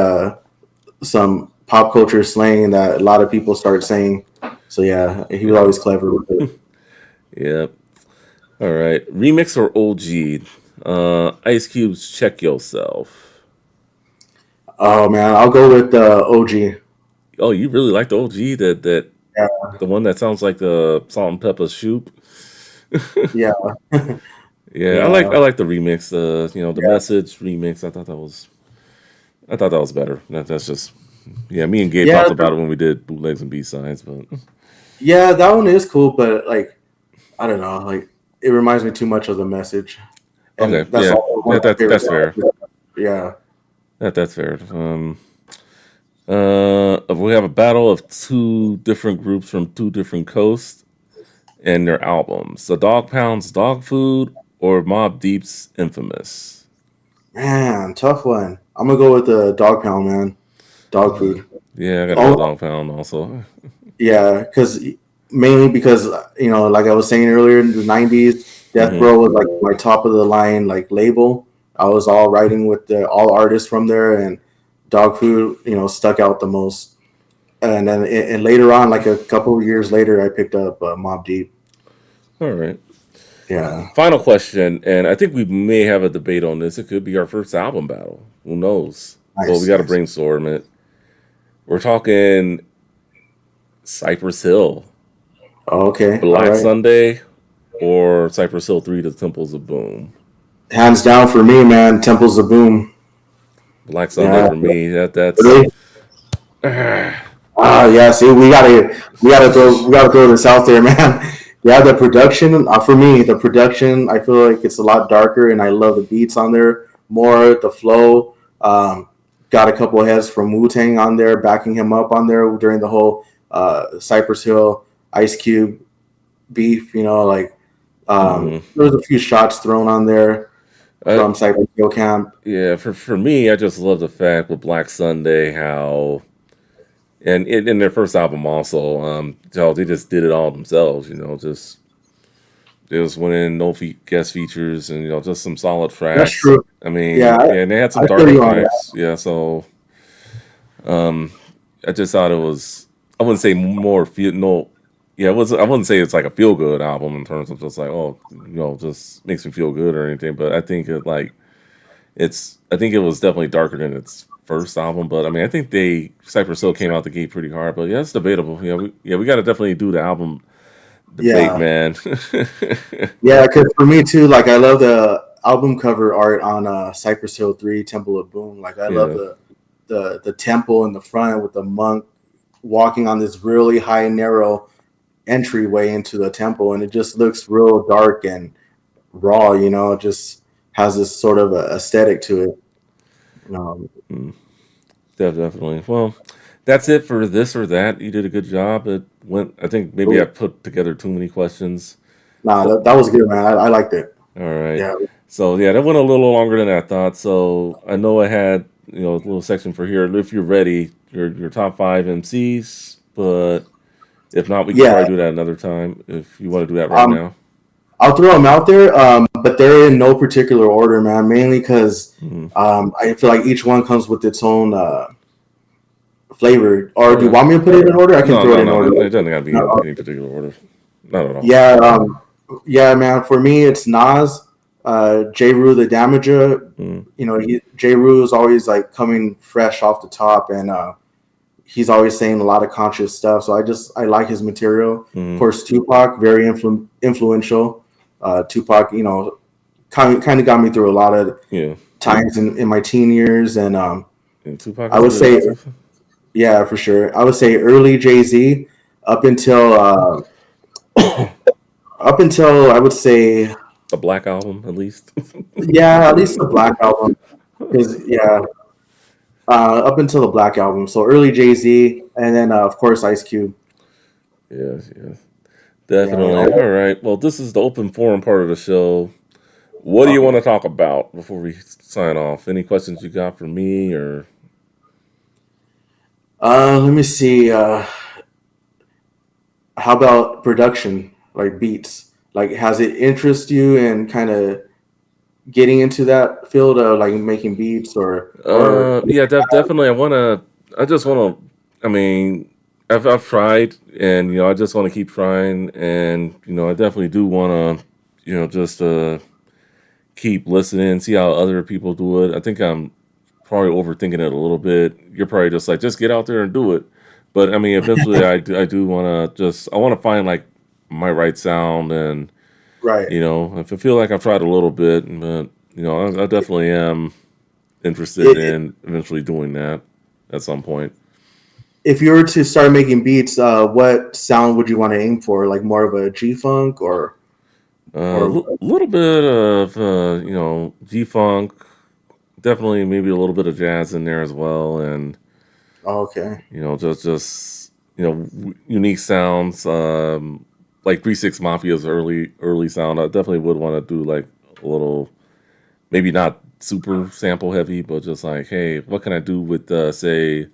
some pop culture slang that a lot of people start saying. So yeah, he was yeah, always clever with it. yeah. All right, remix or OG? Ice Cube's "Check Yourself." Oh man, I'll go with OG. Oh, you really like the OG? That Yeah. the one that sounds like the salt and pepper soup. Yeah. Yeah, Yeah. I like the remix. The Yeah. message remix. I thought that was better. That's just yeah. Me and Gabe Yeah. talked about it when we did bootlegs and B sides, but Yeah. That one is cool, but like I don't know, like it reminds me too much of the message, and okay, that's yeah, all one of my favorite that's fair. songs. Yeah. That's fair. We have a battle of two different groups from two different coasts and their albums. The Dog Pound's Dog Food or Mob Deep's Infamous. Man, tough one. I'm gonna go with the dog pound, man. Dog food. Yeah, I gotta go Oh, Dog Pound also. yeah, because mainly because like I was saying earlier in the '90s, Death Hmm. Row was like my top of the line like label. I was all writing with the all artists from there, and Dog Food, stuck out the most. And then and later on, like a couple of years later, I picked up Mob Deep. All right. Yeah, Final question, and I think we may have a debate on this. It could be our first album battle. Who knows? But we nice, got to nice. brainstorm it. We're talking Cypress Hill, Okay, all Black right. Sunday, or Cypress Hill 3, The Temples of Boom. Hands down for me, man. Temples of Boom. Black Sunday Yeah, for me. That's really. Yeah. See, we gotta throw this out there, man. Yeah, the production for me, the production, I feel like it's a lot darker, and I love the beats on there more. The flow. Got a couple of heads from Wu Tang on there, backing him up on there during the whole Cypress Hill Ice Cube beef. Like mhm. there was a few shots thrown on there I, from Cypress Hill camp. yeah. For me, I just love the fact with Black Sunday how and in their first album also, they just did it all themselves. Just they just went in, no guest features, and just some solid That's tracks. true. I Yeah, mean, yeah, and they had some I feel darker you on that. tracks. Yeah, so um, I just thought it was. I wouldn't say more feel no. Yeah, it was. I wouldn't say it's like a feel good album in terms of just like just makes me feel good or anything. But I think it's. I think it was definitely darker than its first album. But I mean, I think Cypress Hill came out the gate pretty hard. But yeah, it's debatable. We got to definitely do the album debate, Yeah. man. Yeah, because for me too, like I love the album cover art on Cypress Hill 3 Temple of Boom. Like I love Yeah. the temple in the front with the monk walking on this really high narrow entryway into the temple, and it just looks real dark and raw. It just has this sort of a aesthetic to it. Um, Mm. Definitely. Well, that's it for this or that. You did a good job. It went. I think maybe I cool. put together too many questions. Nah, So, that was good, man. I liked it. all right. Yeah, So yeah, that went a little longer than I thought. So I know I had a little section for here. If you're ready, your top five MCs. But if not, we can yeah. probably do that another time. If you want to do that right Um, now. I'll throw them out there, but they're in no particular order, man. Mainly because Mhm. I feel like each one comes with its own flavor. Or do you Okay. want me to put it in order? I can No, throw it no, in no. order. It doesn't got to be in No, any particular order. Not at all. yeah, yeah, man. For me, it's Nas, J. Rue the Damager. Mm. J. Rue is always like coming fresh off the top, and he's always saying a lot of conscious stuff. So I like his material. Of Mm-hmm. course, Tupac, very influential. Tupac, kind of got me through a lot of Yeah. times in my teen years, and And Tupac I is would say, good. Tupac. yeah, for sure. I would say early Jay Z up until I would say, The Black Album, at least. yeah, at least the Black album, because yeah, up until the Black album. So early Jay Z, and then of course Ice Cube. Yes, yes. Yeah. Definitely. All right. Well, this is the open forum part of the show. What do you want Okay. to talk about before we sign off? Any questions you got for me or Let me see. How about production, like beats? Like, has it interest you in kind of getting into that field of like making beats or yeah, definitely. I just want to. I mean, I've tried, and I just want to keep trying, and I definitely do want to, just keep listening, see how other people do it. I think I'm probably overthinking it a little bit. You're probably just like, just get out there and do it. But I mean, eventually, I do want to I want to find like my right sound, and right? if I feel like I've tried a little bit, but I definitely am interested It, in eventually doing that at some point. if you were to start making beats, what sound would you want to aim for? Like more of a G funk or Little bit of G funk, definitely maybe a little bit of jazz in there as well, and oh, okay, just unique sounds, like 3 6 Mafia's early sound. I definitely would want to do like a little, maybe not super sample heavy, but just like, hey, what can I do with say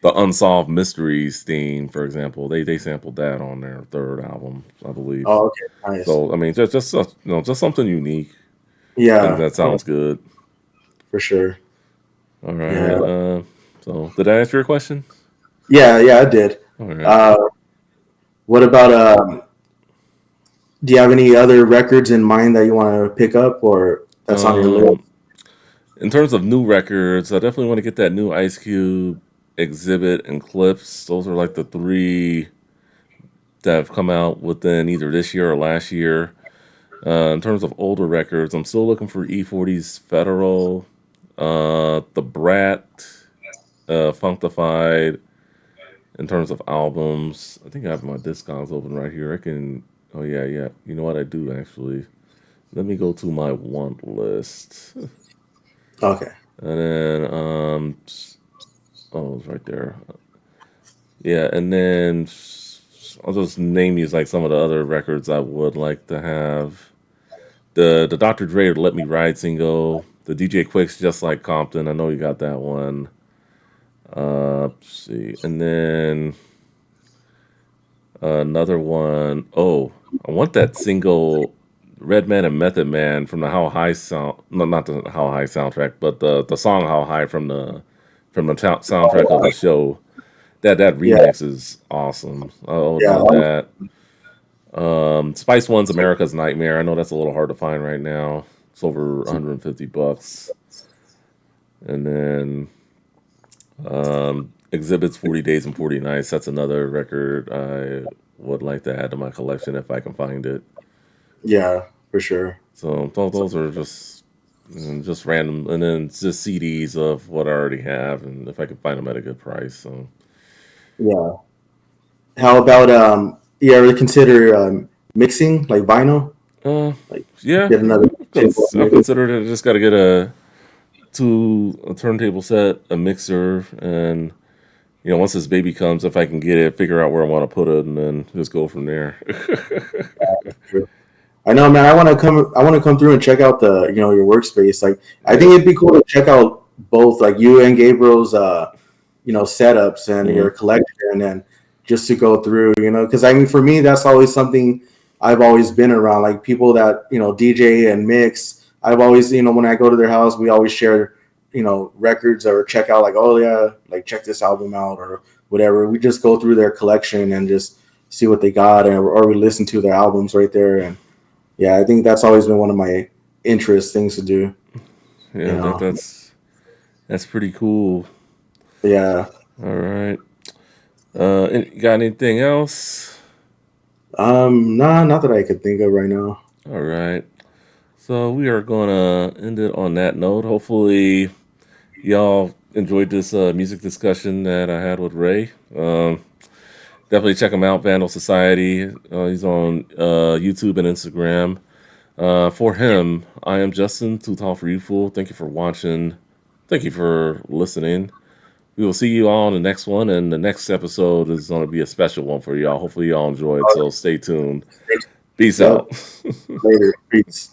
the Unsolved Mysteries theme, for example? They sampled that on their third album, I believe. oh, okay, nice, So I mean, just something unique. yeah, That sounds good. for sure, All right. yeah, So did I answer your question? yeah, I did. All right. Uh, what about do you have any other records in mind that you want to pick up or that's on your list? Um, in terms of new records, I definitely want to get that new Ice Cube exhibit and clips. Those are like the three that have come out within either this year or last year. In terms of older records, I'm still looking for E40's Federal, The Brat, Functified. In terms of albums, I think I have my Discogs open right here. I can. Oh yeah, yeah. You know what I do actually? Let me go to my want list, and Okay, then oh, it's right there. Yeah, and then I'll just name you like some of the other records I would like to have. The Dr. Dre Let Me Ride single, the DJ Quicks Just Like Compton. I know you got that one. Let's see, and then another one. Oh, I want that single Redman and Method Man from the How High sound. No, not the How High soundtrack, but the song How High from the soundtrack of the show. That yeah, remix is awesome. I would yeah, love that. Spice One's America's Nightmare. I know that's a little hard to find right now. It's over $150. And then Exhibits 40 Days and 40 Nights. That's another record I would like to add to my collection if I can find it. yeah, for sure. So those are just random, and then it's just CDs of what I already have, and if I can find them at a good price. So Yeah. How about you ever consider mixing like vinyl? uh, Like yeah, get another table I've mix. considered it. I just got to get a turntable set, a mixer, and once this baby comes, if I can get it, figure out where I want to put it, and then just go from there. I know, man. I want to come through and check out the your workspace. Like, I think Yeah. it'd be cool to check out both like you and Gabriel's setups and Hmm. your collection, and then just to go through, because I mean, for me, that's always something I've always been around. Like people that DJ and mix. I've always when I go to their house, we always share records or check out like, oh yeah, like check this album out or whatever. We just go through their collection and just see what they got, or we listen to their albums right there. And yeah, I think that's always been one of my interest things to do. You Yeah, know, that's pretty cool. yeah, All right. Got anything else? Nah, not that I could think of right now. All right. So we are gonna end it on that note. Hopefully, y'all enjoyed this music discussion that I had with Ray. Definitely check him out, Vandal Society. He's on YouTube and Instagram. For him, I am Justin, Too Tall for You Fool. Thank you for watching. Thank you for listening. We will see you all in the next one, and the next episode is going to be a special one for y'all. Hopefully, y'all enjoy it. So stay tuned. Peace Yep. out. Later. Peace.